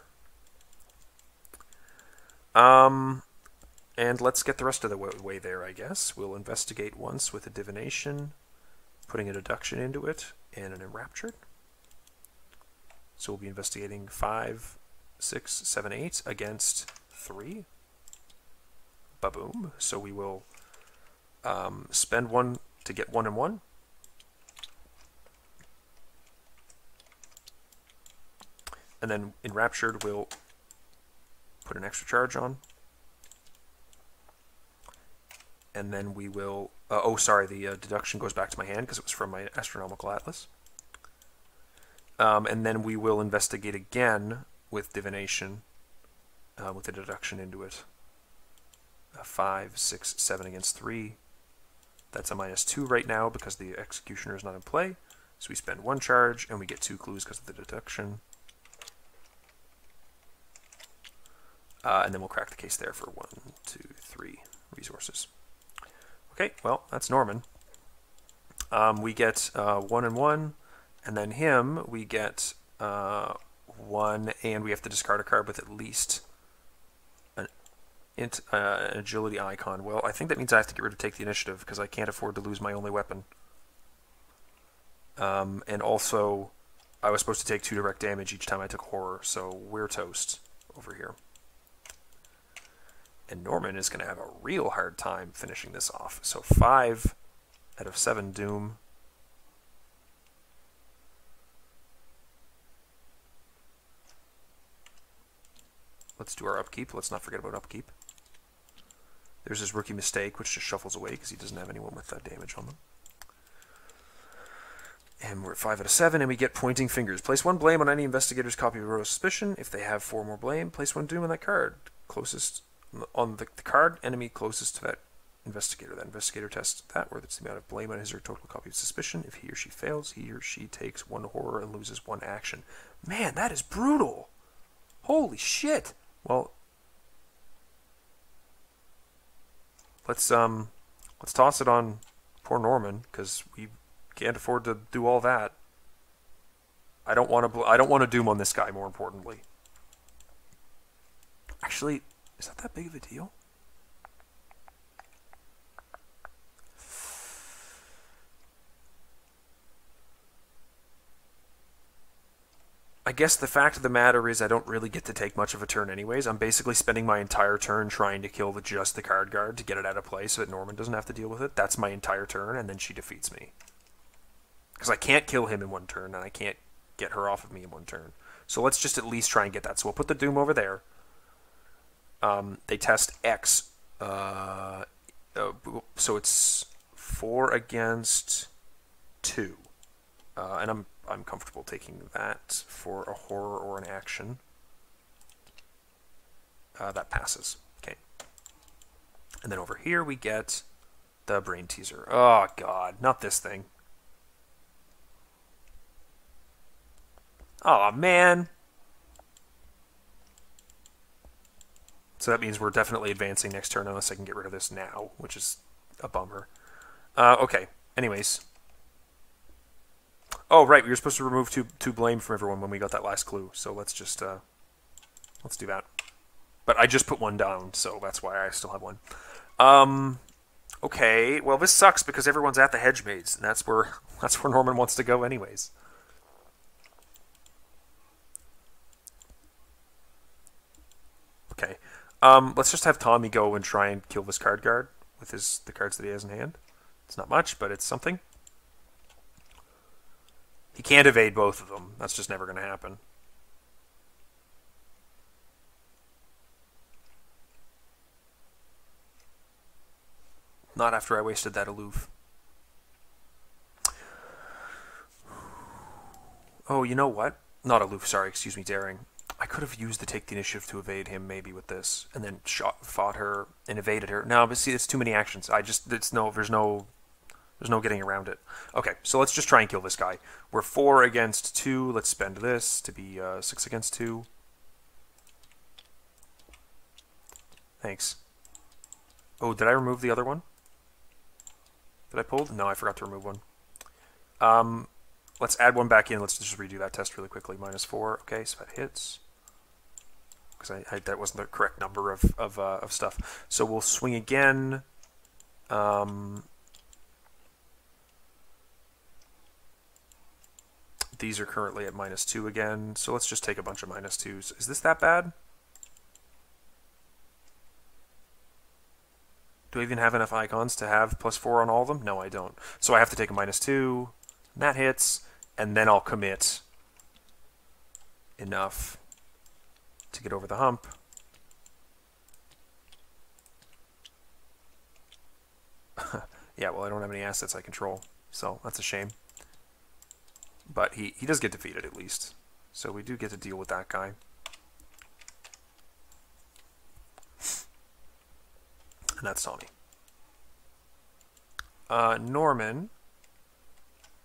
And let's get the rest of the way there, I guess. We'll investigate once with a divination, putting a deduction into it, and an enraptured. So we'll be investigating 5, 6, 7, 8 against 3. Ba-boom. So we will spend 1 to get 1 and 1. And then enraptured, we'll put an extra charge on. And then we will... oh, sorry, the deduction goes back to my hand because it was from my Astronomical Atlas. And then we will investigate again with divination with a deduction into it. 5, 6, 7 against 3. That's a -2 right now because the executioner is not in play. So we spend 1 charge and we get 2 clues because of the deduction. And then we'll crack the case there for 1, 2, 3 resources. Okay, well, that's Norman. We get 1 and 1, and then him, we get 1, and we have to discard a card with at least an agility icon. Well, I think that means I have to get rid of Take the Initiative, because I can't afford to lose my only weapon. And also, I was supposed to take 2 direct damage each time I took Horror, so we're toast over here. And Norman is going to have a real hard time finishing this off. So 5 out of 7 Doom. Let's do our upkeep. Let's not forget about upkeep. There's his rookie mistake, which just shuffles away because he doesn't have anyone with that damage on them. And we're at 5 out of 7, and we get Pointing Fingers. Place 1 blame on any investigator's copy of Royal Suspicion. If they have 4 more blame, place 1 Doom on that card. Closest... on the card enemy closest to that investigator. That investigator tests that, where that's the amount of blame on his or total copy of suspicion. If he or she fails, he or she takes 1 horror and loses 1 action. Man, that is brutal! Holy shit! Well, let's toss it on poor Norman, because we can't afford to do all that. I don't want to doom on this guy, more importantly. Actually, is that big of a deal? I guess the fact of the matter is I don't really get to take much of a turn anyways. I'm basically spending my entire turn trying to kill just the card guard to get it out of play so that Norman doesn't have to deal with it. That's my entire turn, and then she defeats me. Because I can't kill him in 1 turn, and I can't get her off of me in 1 turn. So let's just at least try and get that. So we'll put the Doom over there. They test X. So it's 4 against 2. And I'm comfortable taking that for a horror or an action. That passes. Okay. And then over here we get the Brain Teaser. Oh, God. Not this thing. Oh, man. So that means we're definitely advancing next turn unless I can get rid of this now, which is a bummer. Okay. Anyways. Oh, right. We were supposed to remove two blame from everyone when we got that last clue. So let's just, let's do that. But I just put 1 down, so that's why I still have 1. Okay. Well, this sucks because everyone's at the Hedge Maze, and that's where Norman wants to go anyways. Okay. Let's just have Tommy go and try and kill this card guard with the cards that he has in hand. It's not much, but it's something. He can't evade both of them. That's just never going to happen. Not after I wasted that aloof. Oh, you know what? Not aloof, sorry, excuse me, daring. I could have used the Take the Initiative to evade him maybe with this, and then fought her and evaded her. No, but see, it's too many actions. There's no getting around it. Okay, so let's just try and kill this guy. We're 4 against 2. Let's spend this to be 6 against 2. Thanks. Oh, did I remove the other one? Did I pull? No, I forgot to remove one. Let's add 1 back in. Let's just redo that test really quickly. -4. Okay, so that hits. because that wasn't the correct number of stuff. So we'll swing again. These are currently at -2 again, so let's just take a bunch of -2s. Is this that bad? Do I even have enough icons to have +4 on all of them? No, I don't. So I have to take a -2, and that hits, and then I'll commit enough to get over the hump. Yeah, well, I don't have any assets I control, so that's a shame. But he does get defeated at least, so we do get to deal with that guy. And that's Tommy. Norman.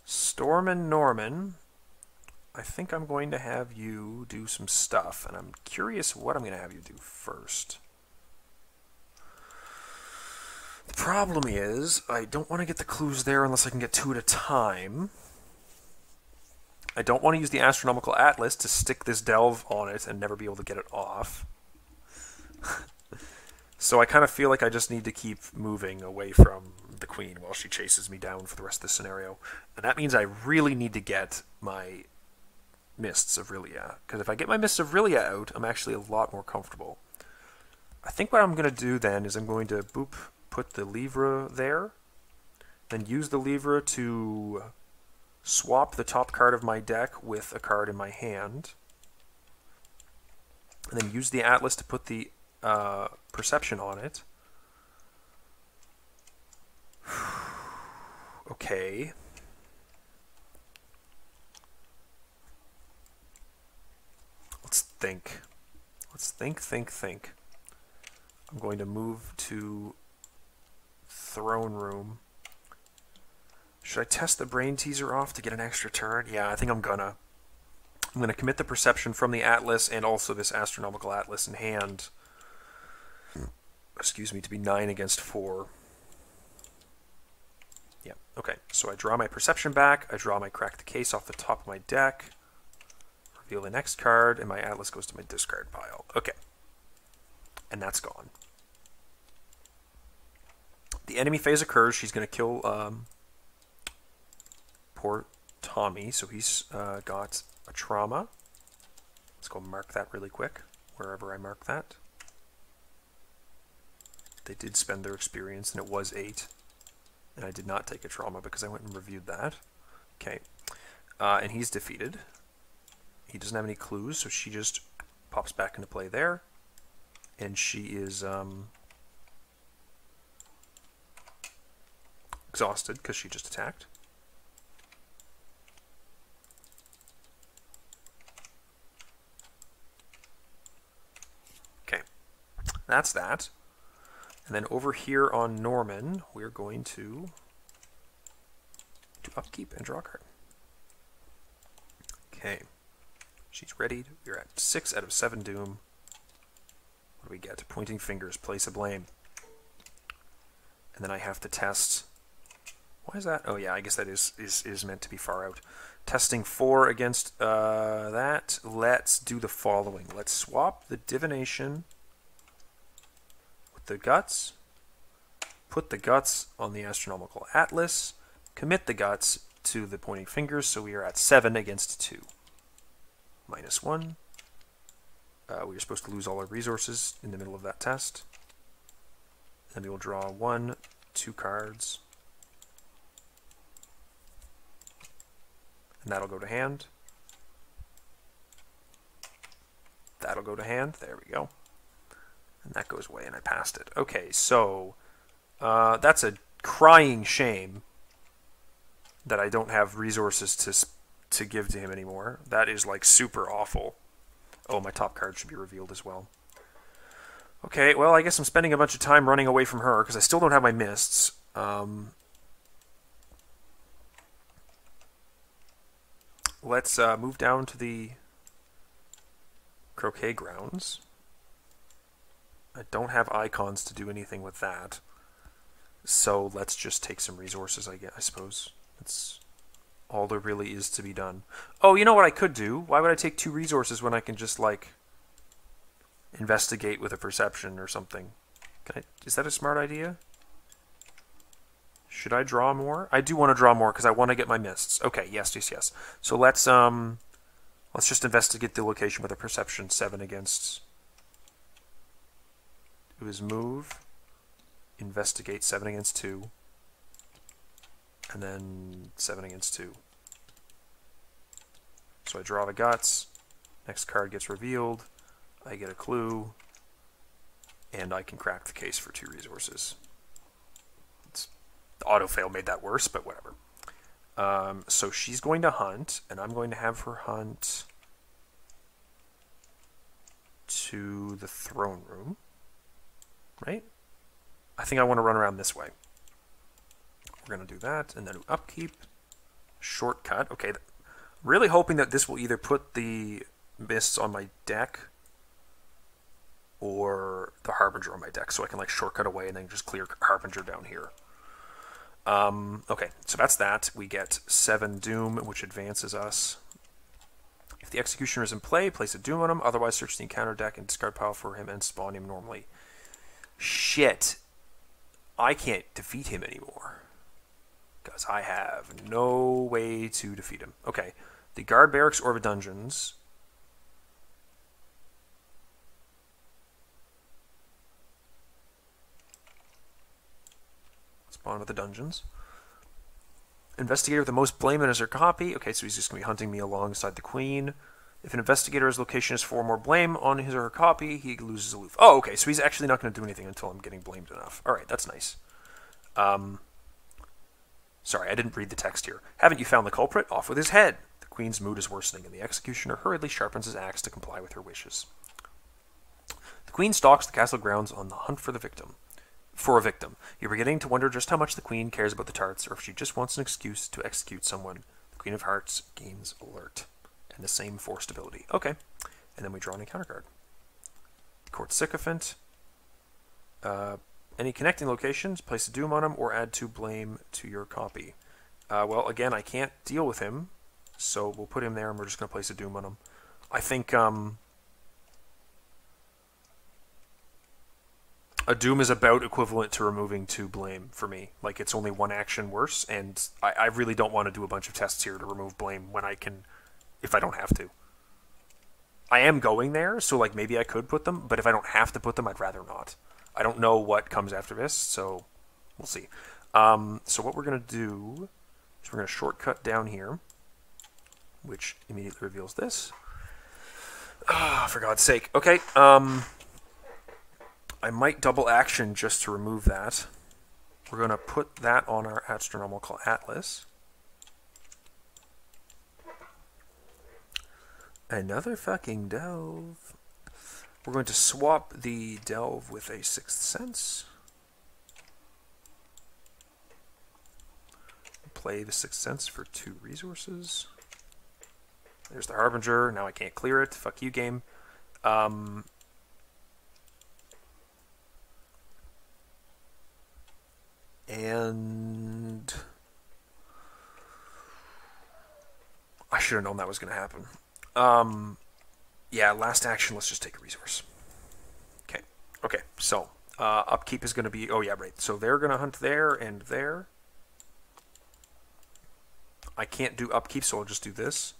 Storm and Norman. I think I'm going to have you do some stuff, and I'm curious what I'm going to have you do first. The problem is, I don't want to get the clues there unless I can get 2 at a time. I don't want to use the Astronomical Atlas to stick this delve on it and never be able to get it off. So I kind of feel like I just need to keep moving away from the queen while she chases me down for the rest of the scenario. And that means I really need to get my Mists of Rilia. Because if I get my Mists of Rilia out, I'm actually a lot more comfortable. I think what I'm going to do then is I'm going to put the Livre there, then use the Livre to swap the top card of my deck with a card in my hand, and then use the Atlas to put the Perception on it. Okay. Let's think. Let's think. I'm going to move to Throne Room. Should I test the Brain Teaser off to get an extra turn? Yeah, I think I'm gonna. I'm gonna commit the Perception from the Atlas and also this Astronomical Atlas in hand. Excuse me, to be 9 against 4. Yeah, okay. So I draw my Perception back, I draw my Crack the Case off the top of my deck, reveal the next card, and my Atlas goes to my discard pile. Okay. And that's gone. The enemy phase occurs. She's going to kill poor Tommy, so he's got a trauma. Let's go mark that really quick, wherever I mark that. They did spend their experience, and it was 8. And I did not take a trauma because I went and reviewed that. Okay. And he's defeated. He doesn't have any clues, so she just pops back into play there. And she is exhausted because she just attacked. Okay. That's that. And then over here on Norman, we're going to do upkeep and draw a card. Okay. She's readied. We're at 6 out of 7 doom. What do we get? Pointing fingers, place a blame. And then I have to test. Why is that? Oh yeah, I guess that is meant to be far out. Testing 4 against that. Let's do the following. Let's swap the divination with the guts. Put the guts on the Astronomical Atlas. Commit the guts to the pointing fingers, so we are at 7 against 2. -1. We are supposed to lose all our resources in the middle of that test. Then we will draw 1, 2 cards. And that'll go to hand. That'll go to hand. There we go. And that goes away, and I passed it. Okay, so that's a crying shame that I don't have resources to give to him anymore. That is like super awful. Oh, my top card should be revealed as well. Okay, well, I guess I'm spending a bunch of time running away from her because I still don't have my mists. Let's move down to the croquet grounds. I don't have icons to do anything with that. So let's just take some resources, I suppose. That's all there really is to be done. Oh, you know what I could do? Why would I take 2 resources when I can just, like... investigate with a perception or something. Is that a smart idea? Should I draw more? I do want to draw more because I want to get my mists. Okay, yes. So let's just investigate the location with a perception 7 against. It was move, investigate 7 against 2, and then 7 against 2. So I draw the guts. Next card gets revealed. I get a clue, and I can crack the case for 2 resources. The autofail made that worse, but whatever. So she's going to hunt, and I'm going to have her hunt to the throne room. Right? I think I want to run around this way. We're going to do that, and then upkeep. Shortcut. Okay, really hoping that this will either put the mists on my deck or the Harbinger on my deck, so I can like shortcut away and then just clear Harbinger down here. Okay, so that's that. We get 7 Doom, which advances us. If the Executioner is in play, place a Doom on him. Otherwise, search the encounter deck and discard pile for him and spawn him normally. Shit. I can't defeat him anymore. Because I have no way to defeat him. Okay, the Guard Barracks or the Dungeons. Spawn with the Dungeons. Investigator with the most blame in his or copy. Okay, so he's just going to be hunting me alongside the Queen. If an investigator's location is 4 more blame on his or her copy, he loses aloof. Oh, okay, so he's actually not going to do anything until I'm getting blamed enough. Alright, that's nice. Sorry, I didn't read the text here. Haven't you found the culprit? Off with his head. The Queen's mood is worsening, and the Executioner hurriedly sharpens his axe to comply with her wishes. The Queen stalks the castle grounds on the hunt for a victim. You're beginning to wonder just how much the Queen cares about the tarts, or if she just wants an excuse to execute someone. The Queen of Hearts gains alert, and the same forced ability. Okay, and then we draw an encounter card. Court Sycophant. Any connecting locations, place a Doom on him, or add 2 blame to your copy. Well, again, I can't deal with him, so we'll put him there, and we're just going to place a Doom on him. I think a Doom is about equivalent to removing 2 blame for me. Like, it's only 1 action worse, and I really don't want to do a bunch of tests here to remove blame when I can, if I don't have to. I am going there, so like maybe I could put them, but if I don't have to put them, I'd rather not. I don't know what comes after this, so we'll see. So what we're going to do is we're going to shortcut down here, which immediately reveals this. For God's sake. Okay, I might double action just to remove that. We're going to put that on our astronomical atlas. Another fucking delve. We're going to swap the delve with a 6th sense. Play the 6th sense for 2 resources. There's the Harbinger. Now I can't clear it. Fuck you, game. And I should have known that was going to happen. Yeah, last action, let's just take a resource. Okay, so upkeep is going to be, oh yeah, right. So they're going to hunt there and there. I can't do upkeep, so I'll just do this.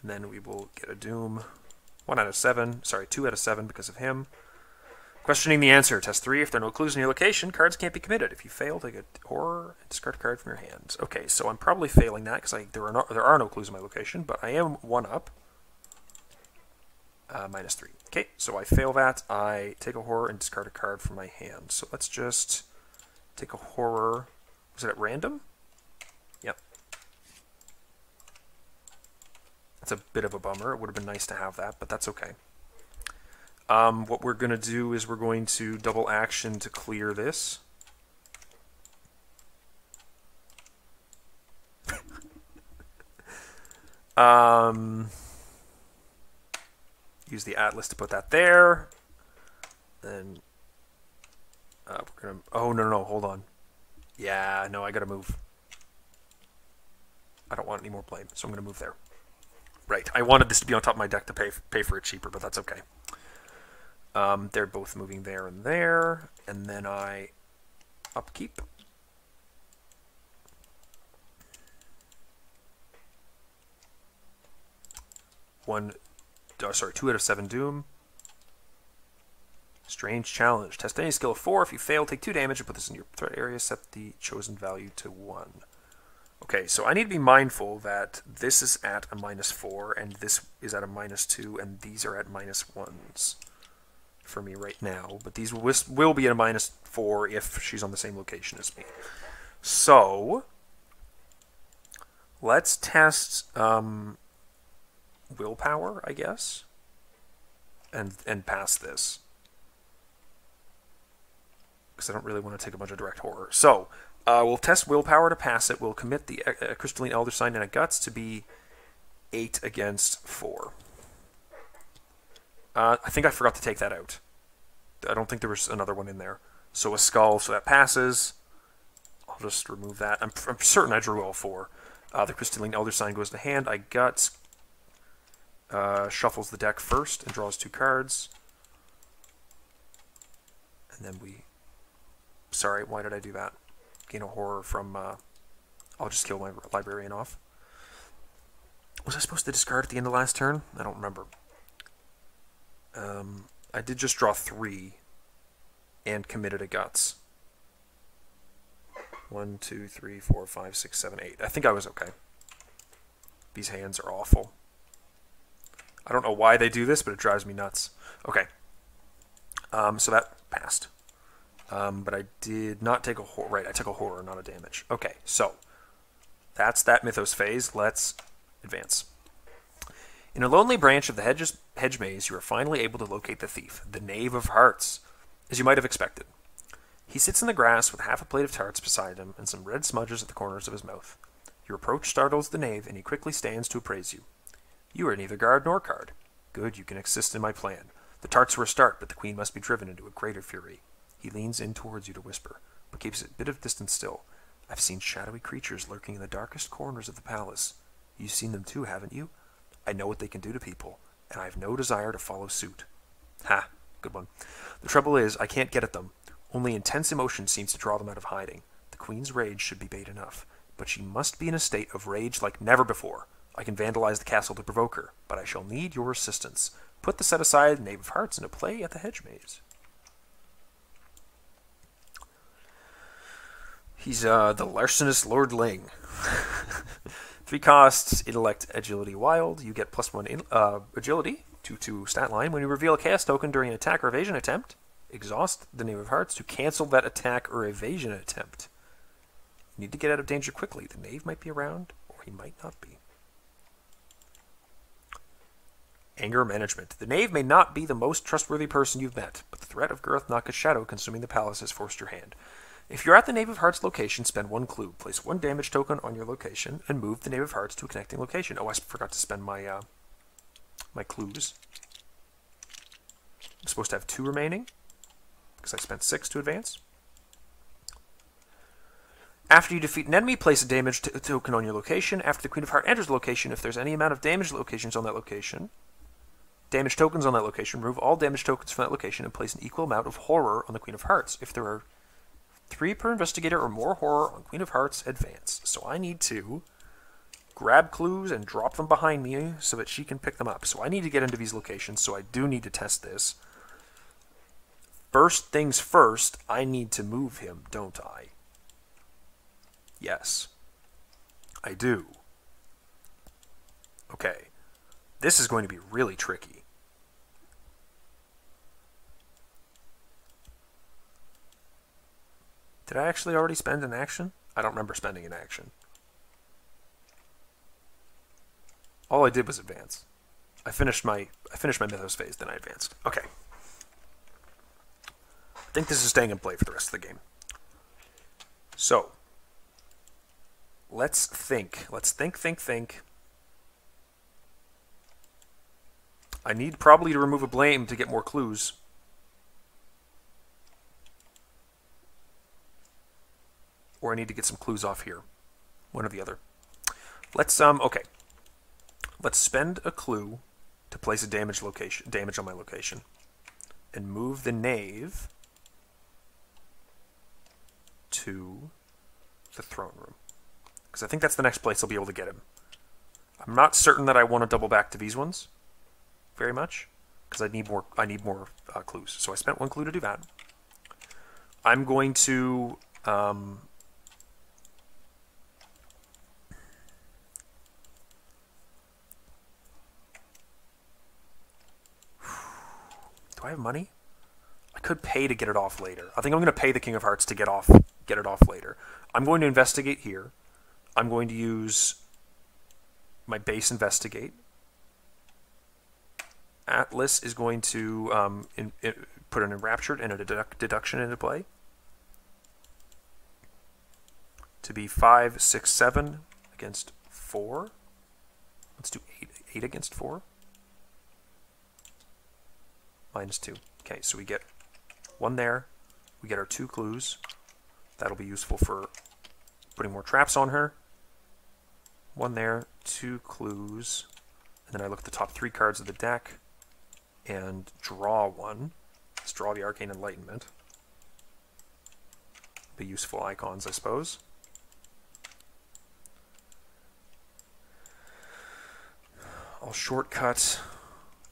And then we will get a Doom. 1 out of 7, sorry, 2 out of 7 because of him. Questioning the answer. Test 3. If there are no clues in your location, cards can't be committed. If you fail, take a horror and discard a card from your hands. Okay, so I'm probably failing that because there are no clues in my location, but I am 1 up. -3. Okay, so I fail that. I take a horror and discard a card from my hand. So let's just take a horror. Was it at random? Yep. That's a bit of a bummer. It would have been nice to have that, but that's okay. What we're going to do is we're going to double action to clear this. Use the atlas to put that there. Then we're going to... Oh, no, hold on. Yeah, no, I got to move. I don't want any more blame, so I'm going to move there. Right. I wanted this to be on top of my deck to pay for it cheaper, but that's okay. They're both moving there, and then I upkeep. Two out of 7 doom. Strange challenge. Test any skill of 4. If you fail, take 2 damage and put this in your threat area. Set the chosen value to 1. Okay, so I need to be mindful that this is at a -4, and this is at a -2, and these are at -1s for me right now. But these will be at a -4 if she's on the same location as me. So, let's test willpower, I guess, and pass this. Because I don't really want to take a bunch of direct horror. So, we'll test willpower to pass it. We'll commit the Crystalline Elder Sign and a Guts to be 8 against 4. I think I forgot to take that out. I don't think there was another one in there. So a Skull, so that passes. I'll just remove that. I'm certain I drew all 4. The Crystalline Elder Sign goes to hand. I Guts. Shuffles the deck first and draws 2 cards. And then we... Sorry, why did I do that? Gain a horror from... I'll just kill my librarian off. Was I supposed to discard at the end of last turn? I don't remember. I did just draw 3 and committed a Guts. 1, 2, 3, 4, 5, 6, 7, 8. I think I was okay. These hands are awful. I don't know why they do this, but it drives me nuts. Okay. So that passed. But I did not take a horror. Right, I took a horror, not a damage. Okay, so that's that Mythos phase. Let's advance. In a lonely branch of the hedge maze, you are finally able to locate the thief, the Knave of Hearts, as you might have expected. He sits in the grass with half a plate of tarts beside him and some red smudges at the corners of his mouth. Your approach startles the knave, and he quickly stands to appraise you. You are neither guard nor card. Good, you can assist in my plan. The tarts were a start, but the queen must be driven into a greater fury. He leans in towards you to whisper, but keeps a bit of distance still. I've seen shadowy creatures lurking in the darkest corners of the palace. You've seen them too, haven't you? I know what they can do to people, and I have no desire to follow suit. Ha, good one. The trouble is, I can't get at them. Only intense emotion seems to draw them out of hiding. The queen's rage should be bait enough, but she must be in a state of rage like never before. I can vandalize the castle to provoke her, but I shall need your assistance. Put the set-aside Knave of Hearts into play at the hedge maze. He's the larcenous Lord Ling. 3 costs, intellect, agility, wild. You get +1 agility, 2/2 stat line. When you reveal a chaos token during an attack or evasion attempt, exhaust the Knave of Hearts to cancel that attack or evasion attempt. You need to get out of danger quickly. The knave might be around, or he might not be. Anger management. The knave may not be the most trustworthy person you've met, but the threat of Girth Naka's shadow consuming the palace has forced your hand. If you're at the Knave of Hearts location, spend 1 clue. Place 1 damage token on your location, and move the Knave of Hearts to a connecting location. Oh, I forgot to spend my my clues. I'm supposed to have 2 remaining, because I spent 6 to advance. After you defeat an enemy, place a damage token on your location. After the Queen of Hearts enters the location, if there's any amount of damage locations on that location, damage tokens on that location, remove all damage tokens from that location and place an equal amount of horror on the Queen of Hearts. If there are 3 per investigator or more horror on Queen of Hearts, advance. So I need to grab clues and drop them behind me so that she can pick them up. So I need to get into these locations, so I do need to test this. First things first, I need to move him, don't I? Yes. I do. Okay. This is going to be really tricky. Did I actually already spend an action? I don't remember spending an action. All I did was advance. I finished my Mythos phase, then I advanced. Okay. I think this is staying in play for the rest of the game. So, let's think. Let's think. I need probably to remove a blame to get more clues. Or I need to get some clues off here. One or the other. Let's, okay. let's spend a clue to place a damage on my location, and move the knave to the throne room, because I think that's the next place I'll be able to get him. I'm not certain that I want to double back to these ones very much, because I need more clues. So I spent one clue to do that. I'm going to do I have money? I could pay to get it off later. I think I'm going to pay the King of Hearts to get it off later. I'm going to investigate here. I'm going to use my base investigate. Atlas is going to put an enraptured and a deduction into play to be 5, 6, 7 against 4. Let's do 8 against 4. -2. Okay, so we get 1 there. We get our 2 clues. That'll be useful for putting more traps on her. 1 there, 2 clues. And then I look at the top 3 cards of the deck and draw 1. Let's draw the Arcane Enlightenment. Be useful icons, I suppose. I'll shortcut.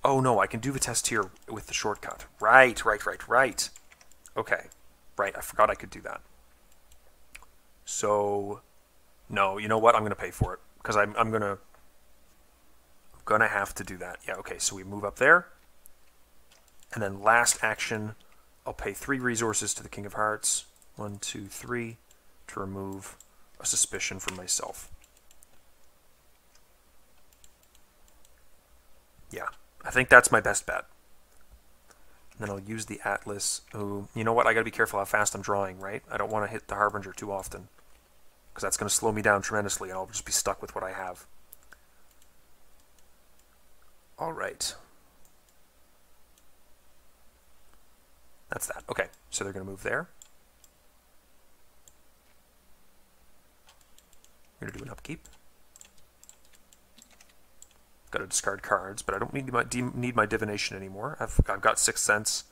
Oh no, I can do the test here with the shortcut. Right. Okay. Right, I forgot I could do that. So, no, you know what? I'm going to pay for it, because I'm going to have to do that. Yeah, okay, so we move up there. And then last action, I'll pay 3 resources to the King of Hearts. 1, 2, 3, to remove a suspicion from myself. Yeah, I think that's my best bet. And then I'll use the Atlas, who, you know what, I gotta be careful how fast I'm drawing, right? I don't want to hit the Harbinger too often, because that's going to slow me down tremendously, and I'll just be stuck with what I have. Alright. That's that. Okay, so they're going to move there. I'm going to do an upkeep. Got to discard cards, but I don't need my divination anymore. I've got Sixth Sense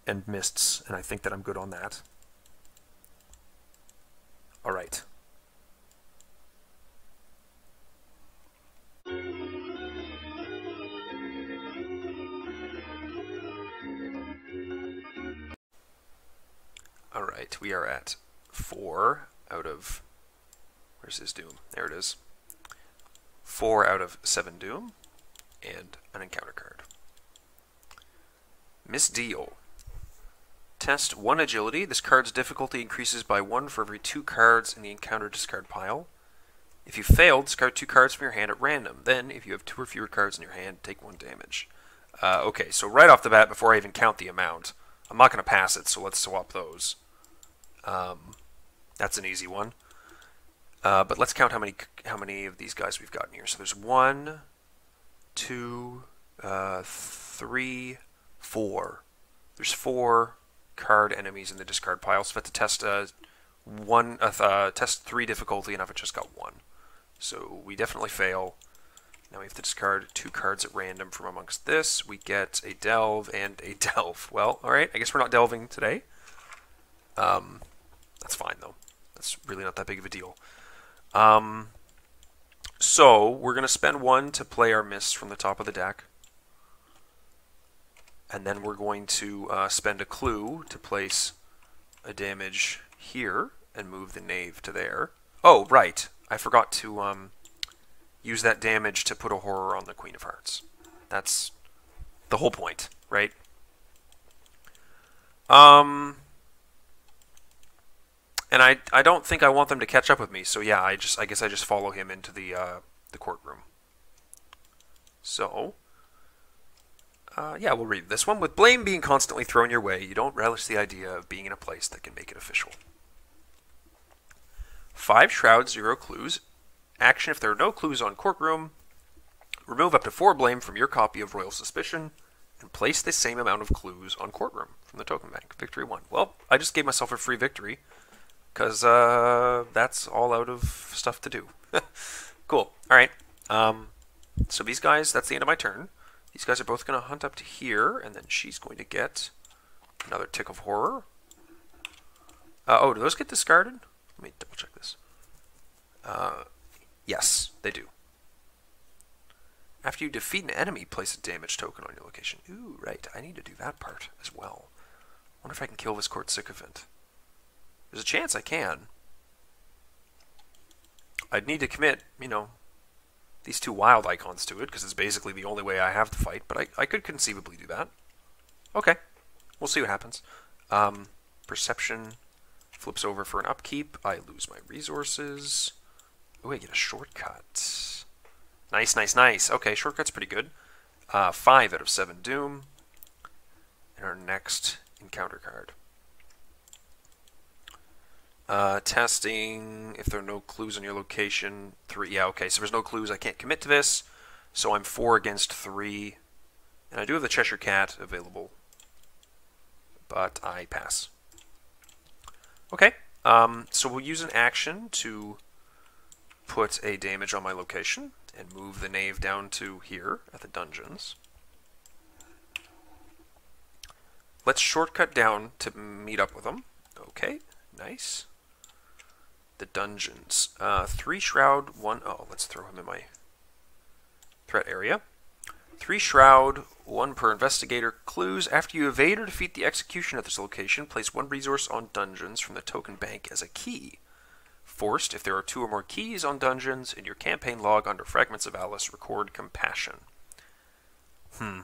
and Mists, and I think that I'm good on that. All right. All right, we are at 4 out of... Where's his Doom? There it is. 4 out of 7 Doom, and an encounter card. Misdeal. Test 1 agility. This card's difficulty increases by 1 for every 2 cards in the encounter discard pile. If you fail, discard 2 cards from your hand at random. Then, if you have 2 or fewer cards in your hand, take 1 damage. Okay, so right off the bat, before I even count the amount, I'm not going to pass it, so let's swap those. That's an easy one. But let's count how many of these guys we've got in here. So there's 1, 2, 3, 4. There's 4 card enemies in the discard pile. So I have to test test 3 difficulty, and I've just got 1. So we definitely fail. Now we have to discard 2 cards at random from amongst this. We get a delve and a delve. Well, all right. I guess we're not delving today. That's fine though. That's really not that big of a deal. So we're going to spend 1 to play our mists from the top of the deck. And then we're going to spend a clue to place a damage here and move the knave to there. Oh, right. I forgot to use that damage to put a horror on the Queen of Hearts. That's the whole point, right? And I don't think I want them to catch up with me, so yeah, I guess I just follow him into the courtroom. So, yeah, we'll read this one. With blame being constantly thrown your way, you don't relish the idea of being in a place that can make it official. 5 shrouds, 0 clues. Action: if there are no clues on courtroom, remove up to 4 blame from your copy of Royal Suspicion, and place the same amount of clues on courtroom from the token bank. Victory 1. Well, I just gave myself a free victory, because that's all out of stuff to do. Cool. All right. So these guys, that's the end of my turn. These guys are both going to hunt up to here, and then she's going to get another Tick of Horror. Oh, do those get discarded? Let me double check this. Yes, they do. After you defeat an enemy, place a damage token on your location. Ooh, right. I need to do that part as well. I wonder if I can kill this Court Sycophant. There's a chance I can. I'd need to commit, you know, these 2 wild icons to it, because it's basically the only way I have to fight, but I could conceivably do that. Okay. We'll see what happens. Perception flips over for an upkeep. I lose my resources. Oh, I get a shortcut. Nice, nice, nice. Okay, shortcut's pretty good. 5 out of 7 Doom. And our next encounter card. Testing, if there are no clues on your location. 3, yeah, okay, so there's no clues. I can't commit to this. So I'm 4 against 3. And I do have the Cheshire Cat available. But I pass. Okay, so we'll use an action to put a damage on my location and move the knave down to here at the dungeons. Let's shortcut down to meet up with them. Okay, nice. The dungeons. 3 shroud, 1... Oh, let's throw him in my threat area. 3 shroud, 1 per investigator. Clues. After you evade or defeat the execution at this location, place 1 resource on dungeons from the token bank as a key. Forced, if there are 2 or more keys on dungeons, in your campaign log under Fragments of Alice, record Compassion. The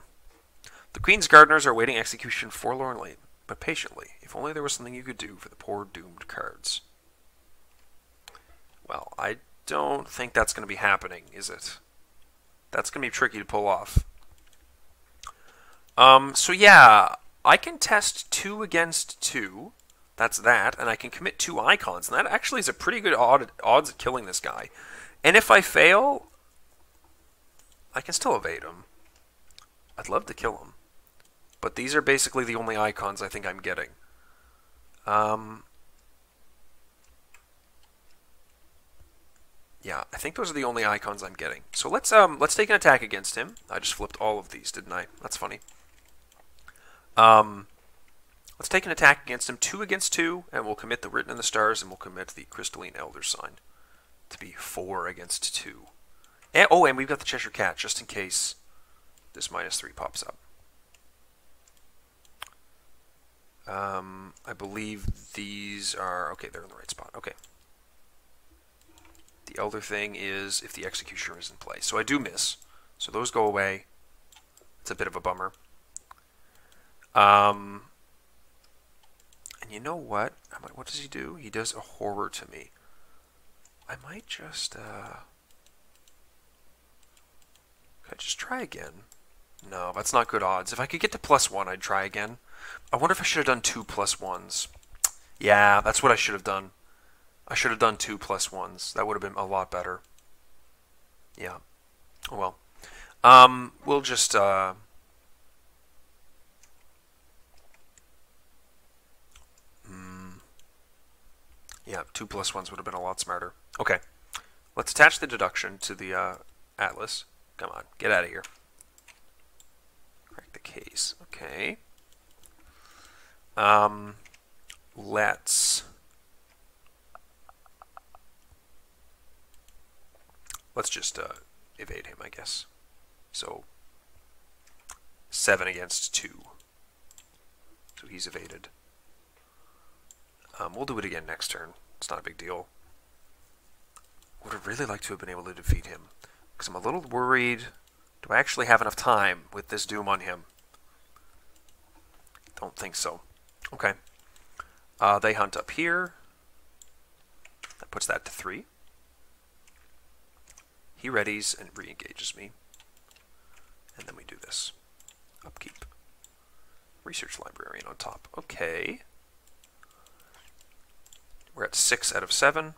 Queen's Gardeners are awaiting execution forlornly, but patiently. If only there was something you could do for the poor doomed cards. Well, I don't think that's going to be happening, is it? That's going to be tricky to pull off. So yeah, I can test 2 against 2. That's that, and I can commit 2 icons, and that actually is a pretty good odds of killing this guy. And if I fail, I can still evade him. I'd love to kill him. But these are basically the only icons I think I'm getting. Yeah, I think those are the only icons I'm getting. So let's take an attack against him. I just flipped all of these, didn't I? That's funny. Let's take an attack against him, 2 against 2, and we'll commit the Written in the Stars, and we'll commit the Crystalline Elder Sign to be 4 against 2. And, oh, and we've got the Cheshire Cat, just in case this -3 pops up. I believe these are... Okay, they're in the right spot. Okay. The Elder thing is if the Executioner is in play. So I do miss. So those go away. It's a bit of a bummer. And you know what? What does he do? He does a horror to me. I might just... Could I just try again? No, that's not good odds. If I could get to +1, I'd try again. I wonder if I should have done 2 +1s. Yeah, that's what I should have done. I should have done 2 +1s. That would have been a lot better. Yeah. Oh well. We'll just... Yeah, 2 +1s would have been a lot smarter. Okay. Let's attach the deduction to the Atlas. Come on, get out of here. Crack the case. Okay. Let's just evade him, I guess. So 7 against 2. So he's evaded. We'll do it again next turn. It's not a big deal. Would have really liked to have been able to defeat him, because I'm a little worried. Do I actually have enough time with this Doom on him? Don't think so. Okay. They hunt up here. That puts that to 3. He readies and re-engages me. And then we do this. Upkeep. Research Librarian on top. Okay. We're at 6 out of 7.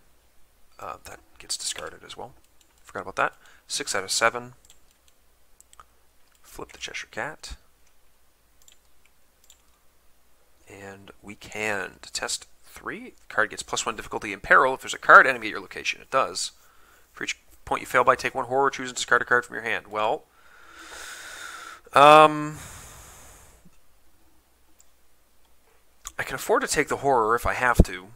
That gets discarded as well. Forgot about that. 6 out of 7. Flip the Cheshire Cat. And we can test 3. The card gets +1 difficulty in peril. If there's a card enemy at your location, it does. For each point you fail by, take 1 horror, choose and discard a card from your hand. Well, I can afford to take the horror if I have to,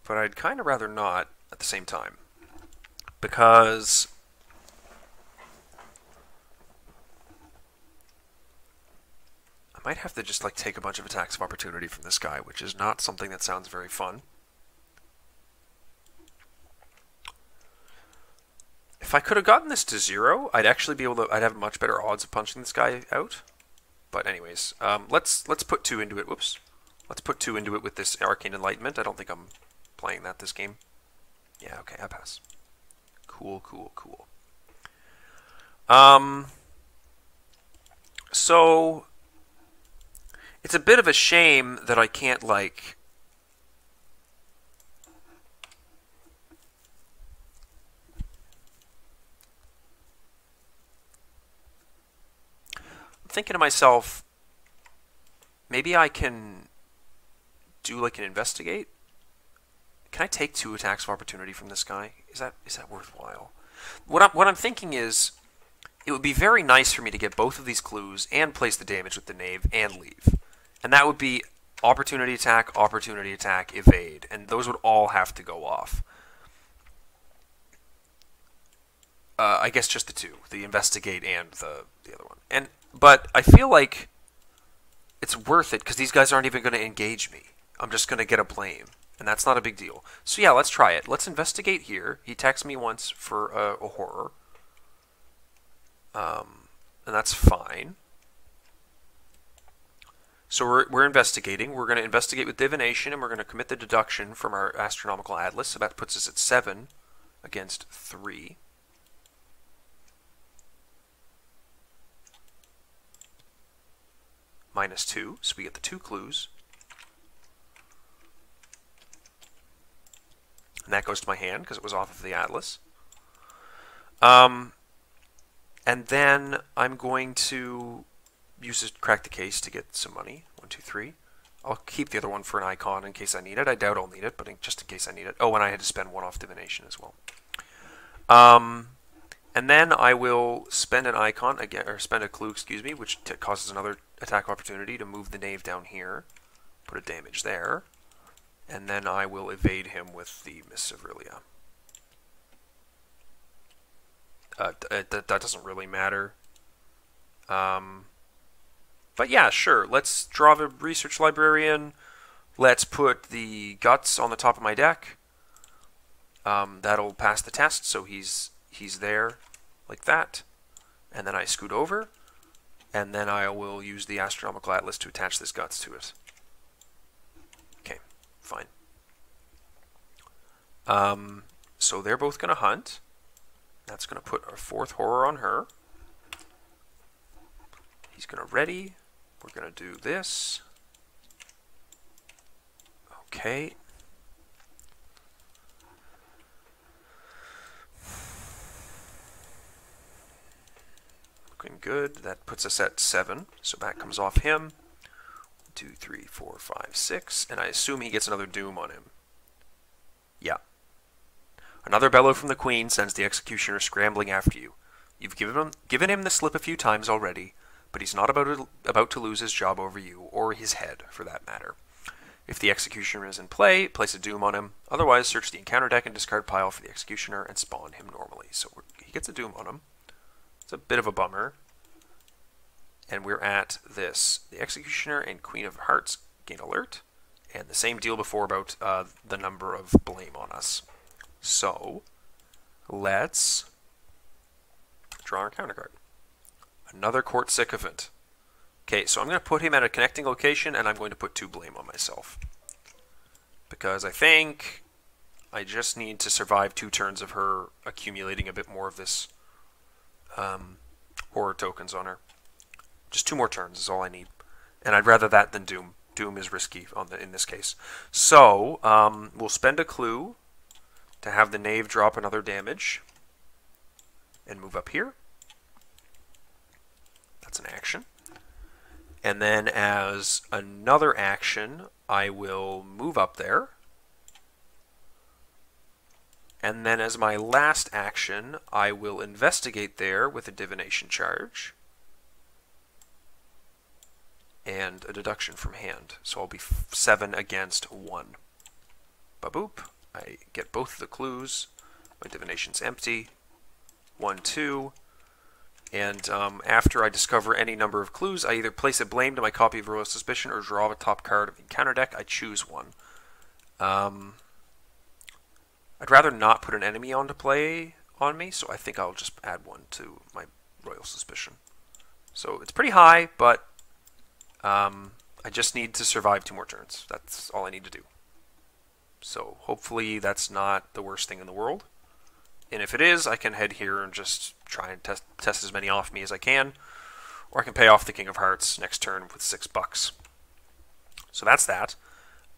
but I'd kind of rather not at the same time, because I might have to just like take a bunch of attacks of opportunity from this guy, which is not something that sounds very fun. If I could have gotten this to 0, I'd actually be able to. I'd have much better odds of punching this guy out. But anyways, let's put 2 into it. Whoops. Let's put 2 into it with this Arcane Enlightenment. I don't think I'm playing that this game. Yeah, okay, I pass. Cool, cool, cool. So it's a bit of a shame that I can't like thinking to myself, maybe I can do like an investigate. Can I take 2 attacks of opportunity from this guy? Is that worthwhile? What I'm thinking is, it would be very nice for me to get both of these clues and place the damage with the knave and leave, and that would be opportunity attack, evade, and those would all have to go off. I guess just the 2, the investigate and the other one. But I feel like it's worth it because these guys aren't even going to engage me. I'm just going to get a blame, and that's not a big deal. So yeah, let's try it. Let's investigate here. He attacks me once for a horror, and that's fine. So we're investigating. We're going to investigate with divination, and we're going to commit the deduction from our astronomical atlas. So that puts us at 7 against 3. Minus 2, so we get the 2 clues. And that goes to my hand because it was off of the atlas. And then I'm going to use it, crack the case to get some money. 1, 2, 3. I'll keep the other one for an icon in case I need it. I doubt I'll need it, but just in case I need it. Oh, and I had to spend 1 off divination as well. And then I will spend an icon again, or spend a clue, excuse me, which causes another attack opportunity to move the knave down here, put a damage there, and then I will evade him with the Miss Sevrilia. That doesn't really matter. But yeah, sure. Let's draw the Research Librarian. Let's put the Guts on the top of my deck. That'll pass the test, so he's there, like that. And then I scoot over, and then I will use the Astronomical Atlas to attach this Guts to it. Okay, fine. So they're both going to hunt. That's going to put our 4th horror on her. He's going to ready. We're going to do this. Okay. Looking good. That puts us at 7. So that comes off him. 1, 2, 3, 4, 5, 6. And I assume he gets another Doom on him. Yeah. Another bellow from the Queen sends the Executioner scrambling after you. You've given him the slip a few times already, but he's not about to lose his job over you, or his head, for that matter. If the Executioner is in play, place a Doom on him. Otherwise, search the encounter deck and discard pile for the Executioner and spawn him normally. So he gets a Doom on him. It's a bit of a bummer. And we're at this. The Executioner and Queen of Hearts gain alert. And the same deal before about the number of blame on us. So, let's draw our counter card. Another Court Sycophant. Okay, so I'm going to put him at a connecting location, and I'm going to put 2 blame on myself. Because I think I just need to survive 2 turns of her accumulating a bit more of this horror tokens on her. Just 2 more turns is all I need. And I'd rather that than Doom. Doom is risky in this case. So, we'll spend a clue to have the knave drop another damage and move up here. That's an action. And then as another action, I will move up there And then as my last action, I will investigate there with a divination charge and a deduction from hand. So I'll be 7 against 1. Ba-boop. I get both of the clues. My divination's empty. 1, 2. And after I discover any number of clues, I either place a blame to my copy of Royal Suspicion or draw a top card of the encounter deck. I choose one. I'd rather not put an enemy onto play on me, so I think I'll just add 1 to my Royal Suspicion. So it's pretty high, but I just need to survive 2 more turns. That's all I need to do. So hopefully that's not the worst thing in the world. And if it is, I can head here and just try and test as many off me as I can. Or I can pay off the King of Hearts next turn with $6. So that's that.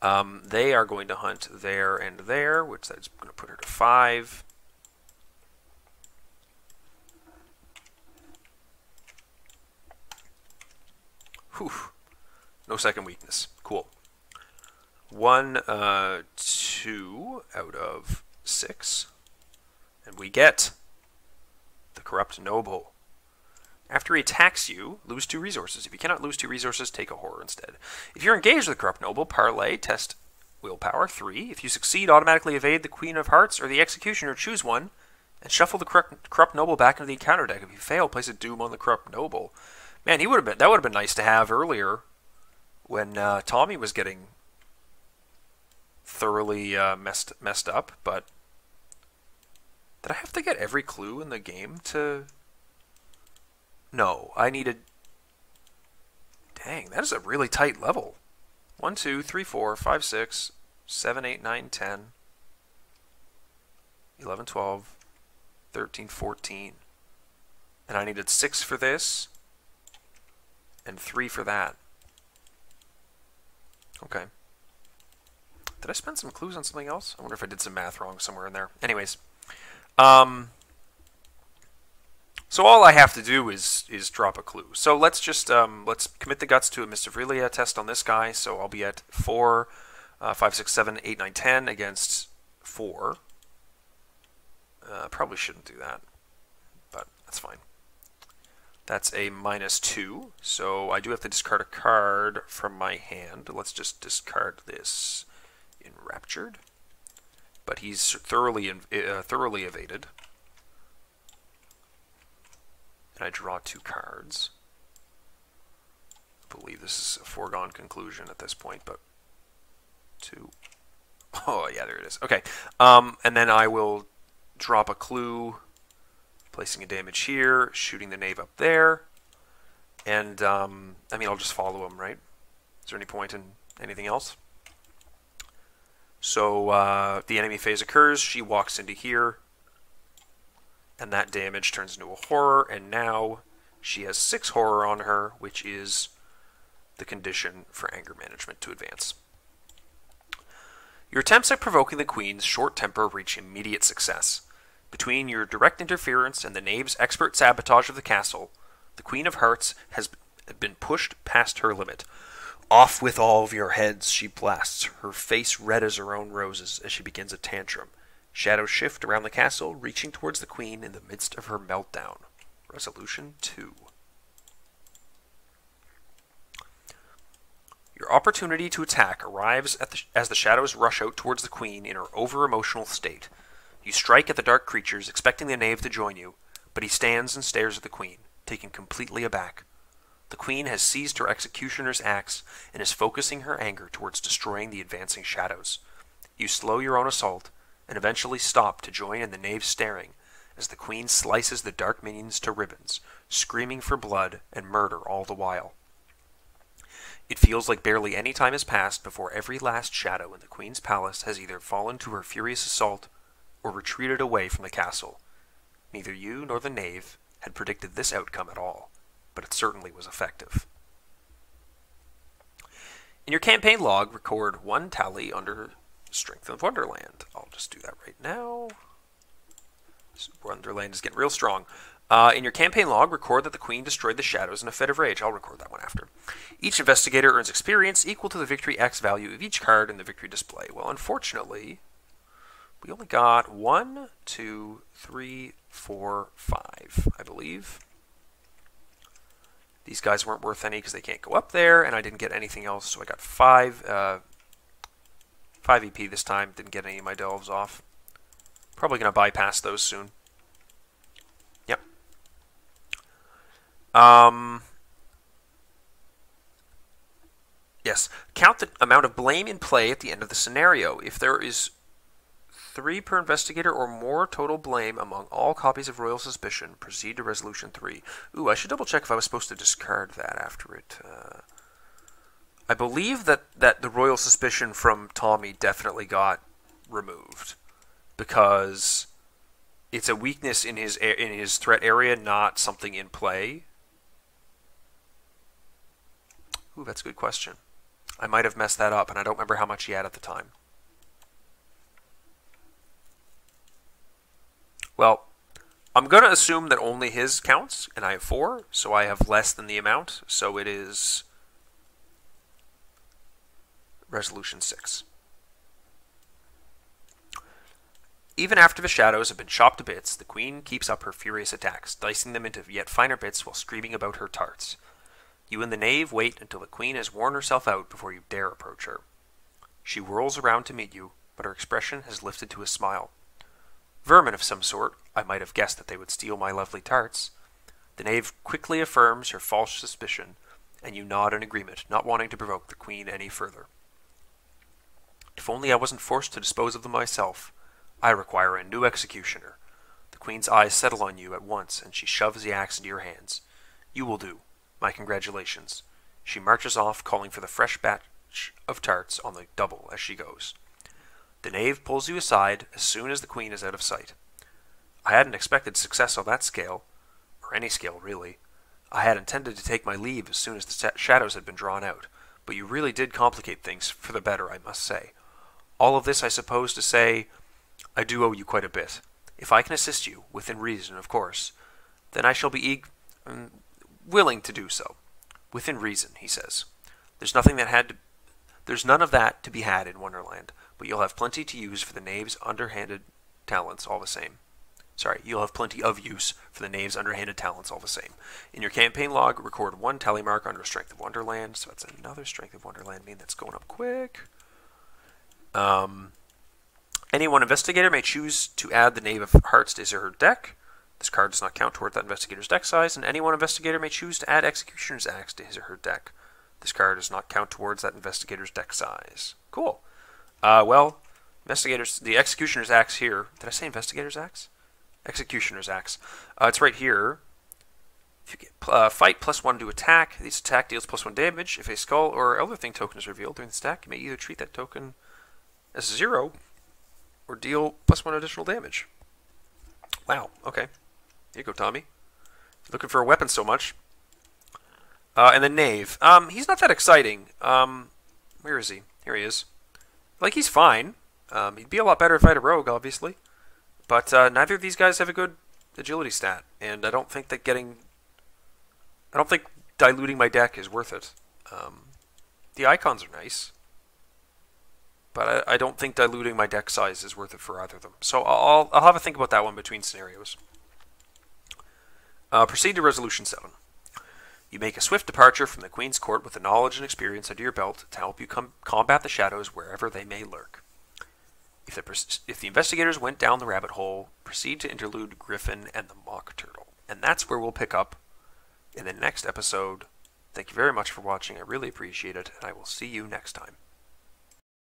They are going to hunt there and there, which that's going to put her to 5. Whew. No second weakness. Cool. 1, 2 out of 6. And we get the Corrupt Noble. After he attacks you, lose 2 resources. If you cannot lose 2 resources, take a horror instead. If you're engaged with the Corrupt Noble, parlay, test willpower, 3. If you succeed, automatically evade the Queen of Hearts or the Executioner, choose one, and shuffle the Corrupt Noble back into the encounter deck. If you fail, place a Doom on the Corrupt Noble. Man, that would have been nice to have earlier when Tommy was getting thoroughly messed up, but did I have to get every clue in the game to... No, I needed... Dang, that is a really tight level. 1, 2, 3, 4, 5, 6, 7, 8, 9, 10, 11, 12, 13, 14. And I needed 6 for this, and 3 for that. Okay. Did I spend some clues on something else? I wonder if I did some math wrong somewhere in there. Anyways. So all I have to do is drop a clue. So let's just let's commit the guts to a Mystiphrelia test on this guy. So I'll be at 4, 5, 6, 7, 8, 9, 10 against 4. Probably shouldn't do that, but that's fine. That's a -2, so I do have to discard a card from my hand. Let's just discard this Enraptured. But he's thoroughly evaded. And I draw 2 cards. I believe this is a foregone conclusion at this point, but 2. Oh, yeah, there it is. Okay, and then I will drop a clue, placing a damage here, shooting the knave up there, and, I mean, I'll just follow him, right? Is there any point in anything else? So, the enemy phase occurs, she walks into here, and that damage turns into a horror, and now she has 6 horror on her, which is the condition for anger management to advance. Your attempts at provoking the Queen's short temper reach immediate success. Between your direct interference and the knave's expert sabotage of the castle, the Queen of Hearts has been pushed past her limit. Off with all of your heads, she blasts, her face red as her own roses as she begins a tantrum. Shadows shift around the castle, reaching towards the Queen in the midst of her meltdown. Resolution 2. Your opportunity to attack arrives as the shadows rush out towards the Queen in her over-emotional state. You strike at the dark creatures, expecting the knave to join you, but he stands and stares at the Queen, taken completely aback. The Queen has seized her executioner's axe and is focusing her anger towards destroying the advancing shadows. You slow your own assault, and eventually stop to join in the knave's staring as the Queen slices the dark minions to ribbons, screaming for blood and murder all the while. It feels like barely any time has passed before every last shadow in the Queen's palace has either fallen to her furious assault or retreated away from the castle. Neither you nor the knave had predicted this outcome at all, but it certainly was effective. In your campaign log, record 1 tally under Strength of Wonderland. I'll just do that right now. Wonderland is getting real strong. In your campaign log, record that the Queen destroyed the shadows in a fit of rage. I'll record that one after. Each investigator earns experience equal to the victory X value of each card in the victory display. Well, unfortunately, We only got 1, 2, 3, 4, 5, I believe. These guys weren't worth any because they can't go up there, and I didn't get anything else, so I got 5 EP this time. Didn't get any of my delves off. Probably going to bypass those soon. Yep. Yes. Count the amount of blame in play at the end of the scenario. If there is 3 per investigator or more total blame among all copies of Royal Suspicion, proceed to Resolution 3. Ooh, I should double check if I was supposed to discard that after it. I believe that the Royal Suspicion from Tommy definitely got removed, because it's a weakness in his threat area, not something in play. Ooh, that's a good question. I might have messed that up, and I don't remember how much he had at the time. Well, I'm going to assume that only his counts, and I have 4, so I have less than the amount, so it is Resolution 6. Even after the shadows have been chopped to bits, the Queen keeps up her furious attacks, dicing them into yet finer bits while screaming about her tarts. You and the Knave wait until the Queen has worn herself out before you dare approach her. She whirls around to meet you, but her expression has lifted to a smile. Vermin of some sort, I might have guessed that they would steal my lovely tarts. The Knave quickly affirms her false suspicion, and you nod in agreement, not wanting to provoke the Queen any further. If only I wasn't forced to dispose of them myself. I require a new executioner. The Queen's eyes settle on you at once, and she shoves the axe into your hands. You will do. My congratulations. She marches off, calling for the fresh batch of tarts on the double as she goes. The Knave pulls you aside as soon as the Queen is out of sight. I hadn't expected success on that scale, or any scale really. I had intended to take my leave as soon as the shadows had been drawn out, but you really did complicate things for the better, I must say. All of this, I suppose to say, I do owe you quite a bit. If I can assist you, within reason, of course, then I shall be willing to do so. Within reason, he says. There's none of that to be had in Wonderland, but you'll have plenty to use for the Knave's underhanded talents all the same. Sorry, you'll have plenty of use for the Knave's underhanded talents all the same. In your campaign log, record 1 tally mark under Strength of Wonderland, so that's another Strength of Wonderland mean that's going up quick. Any one investigator may choose to add the Knave of Hearts to his or her deck. This card does not count toward that investigator's deck size, and any one investigator may choose to add Executioner's Axe to his or her deck. This card does not count towards that investigator's deck size. Cool. Well, the Executioner's Axe here. Did I say Investigator's Axe? Executioner's Axe. It's right here. If you get fight +1 to attack, this attack deals +1 damage. If a skull or other thing token is revealed during the attack, you may either treat that token as 0 or deal +1 additional damage. Wow, okay. Here you go, Tommy. Looking for a weapon so much. And the Knave. He's not that exciting. Where is he? Here he is. Like, he's fine. He'd be a lot better if I had a rogue, obviously. But neither of these guys have a good agility stat, and I don't think diluting my deck is worth it. The icons are nice, but I don't think diluting my deck size is worth it for either of them. So I'll have a think about that one between scenarios. Proceed to Resolution 7. You make a swift departure from the Queen's Court with the knowledge and experience under your belt to help you combat the shadows wherever they may lurk. If the investigators went down the rabbit hole, proceed to interlude Griffin and the Mock Turtle. And that's where we'll pick up in the next episode. Thank you very much for watching. I really appreciate it, and I will see you next time.